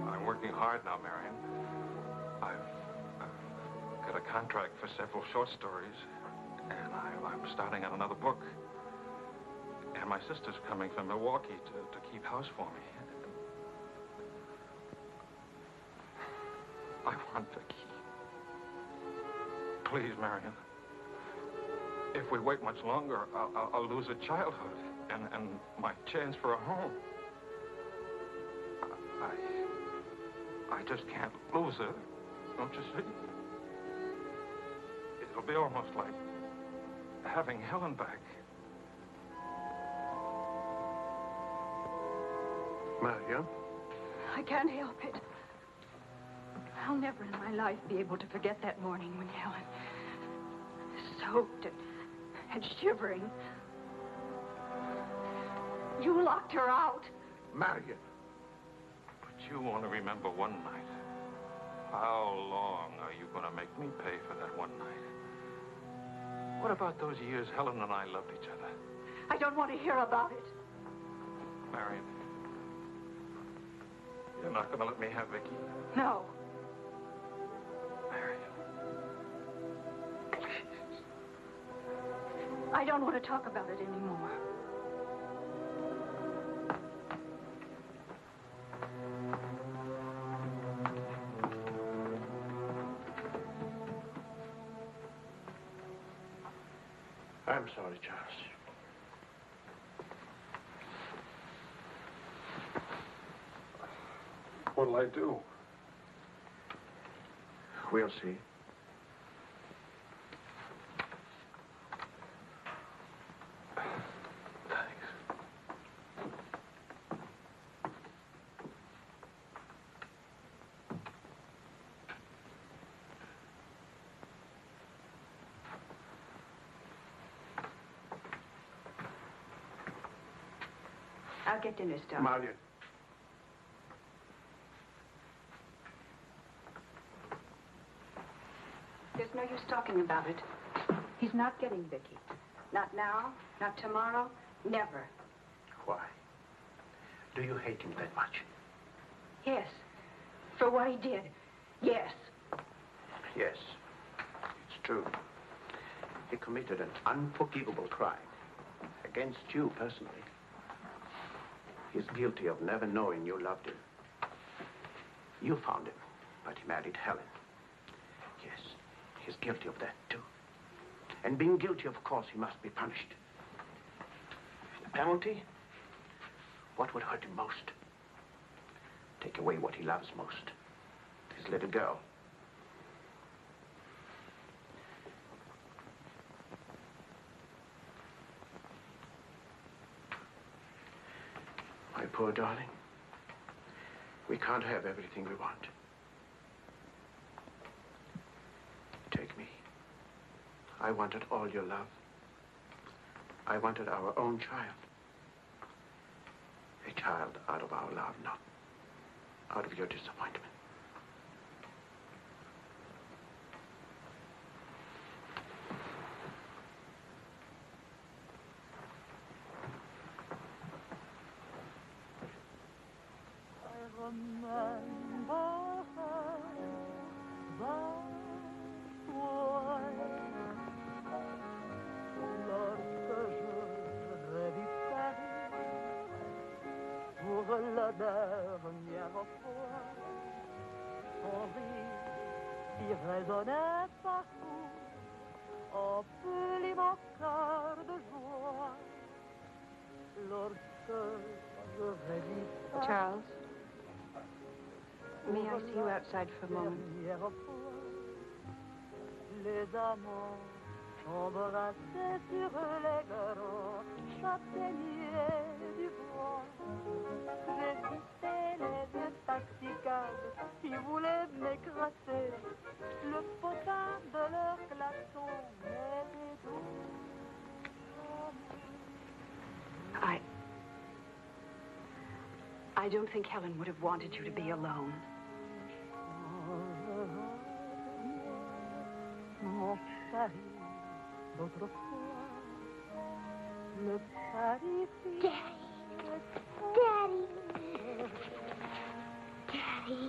I'm working hard now, Marion. I've got a contract for several short stories, and I'm starting on another book. And my sister's coming from Milwaukee to keep house for me. I want Vicky. Please, Marion. If we wait much longer, I'll lose a childhood and my chance for a home. I just can't lose her, don't you see? It'll be almost like having Helen back.
Marion?
I can't help it. I'll never in my life be able to forget that morning when Helen, soaked and shivering, you locked her out.
Marion.
But you only remember one night. How long are you going to make me pay for that one night? What about those years Helen and I loved each other?
I don't want to hear about it.
Marion, you're not going to let me have Vicky?
No.
Marion.
I don't want to talk about it anymore.
I'm sorry, Charles.
What'll I do?
We'll see.
I'll get dinner started.
Marion.
There's no use talking about it. He's not getting Vicky. Not now, not tomorrow, never.
Why? Do you hate him that much?
Yes. For what he did. Yes.
Yes. It's true. He committed an unforgivable crime. Against you, personally. He's guilty of never knowing you loved him. You found him, but he married Helen. Yes, he's guilty of that, too. And being guilty, of course, he must be punished. The penalty? What would hurt him most? Take away what he loves most. His little girl. My poor darling, we can't have everything we want. Take me. I wanted all your love. I wanted our own child. A child out of our love, not out of your disappointment.
La dernière fois, son rire qui résonnait partout emplit mon cœur de joie. Lorsque je revis
Charles, may I see you outside for a moment?
Les amants s'embrassaient sur les grands châtaigniers du bois. J'ai vissé les yeux taxicades qui voulaient m'écraser. Le potin de leur klaxon était doux.
I don't think Helen would have wanted you to be alone.
Mon Paris, d'autrefois, le Paris.
Daddy. Daddy.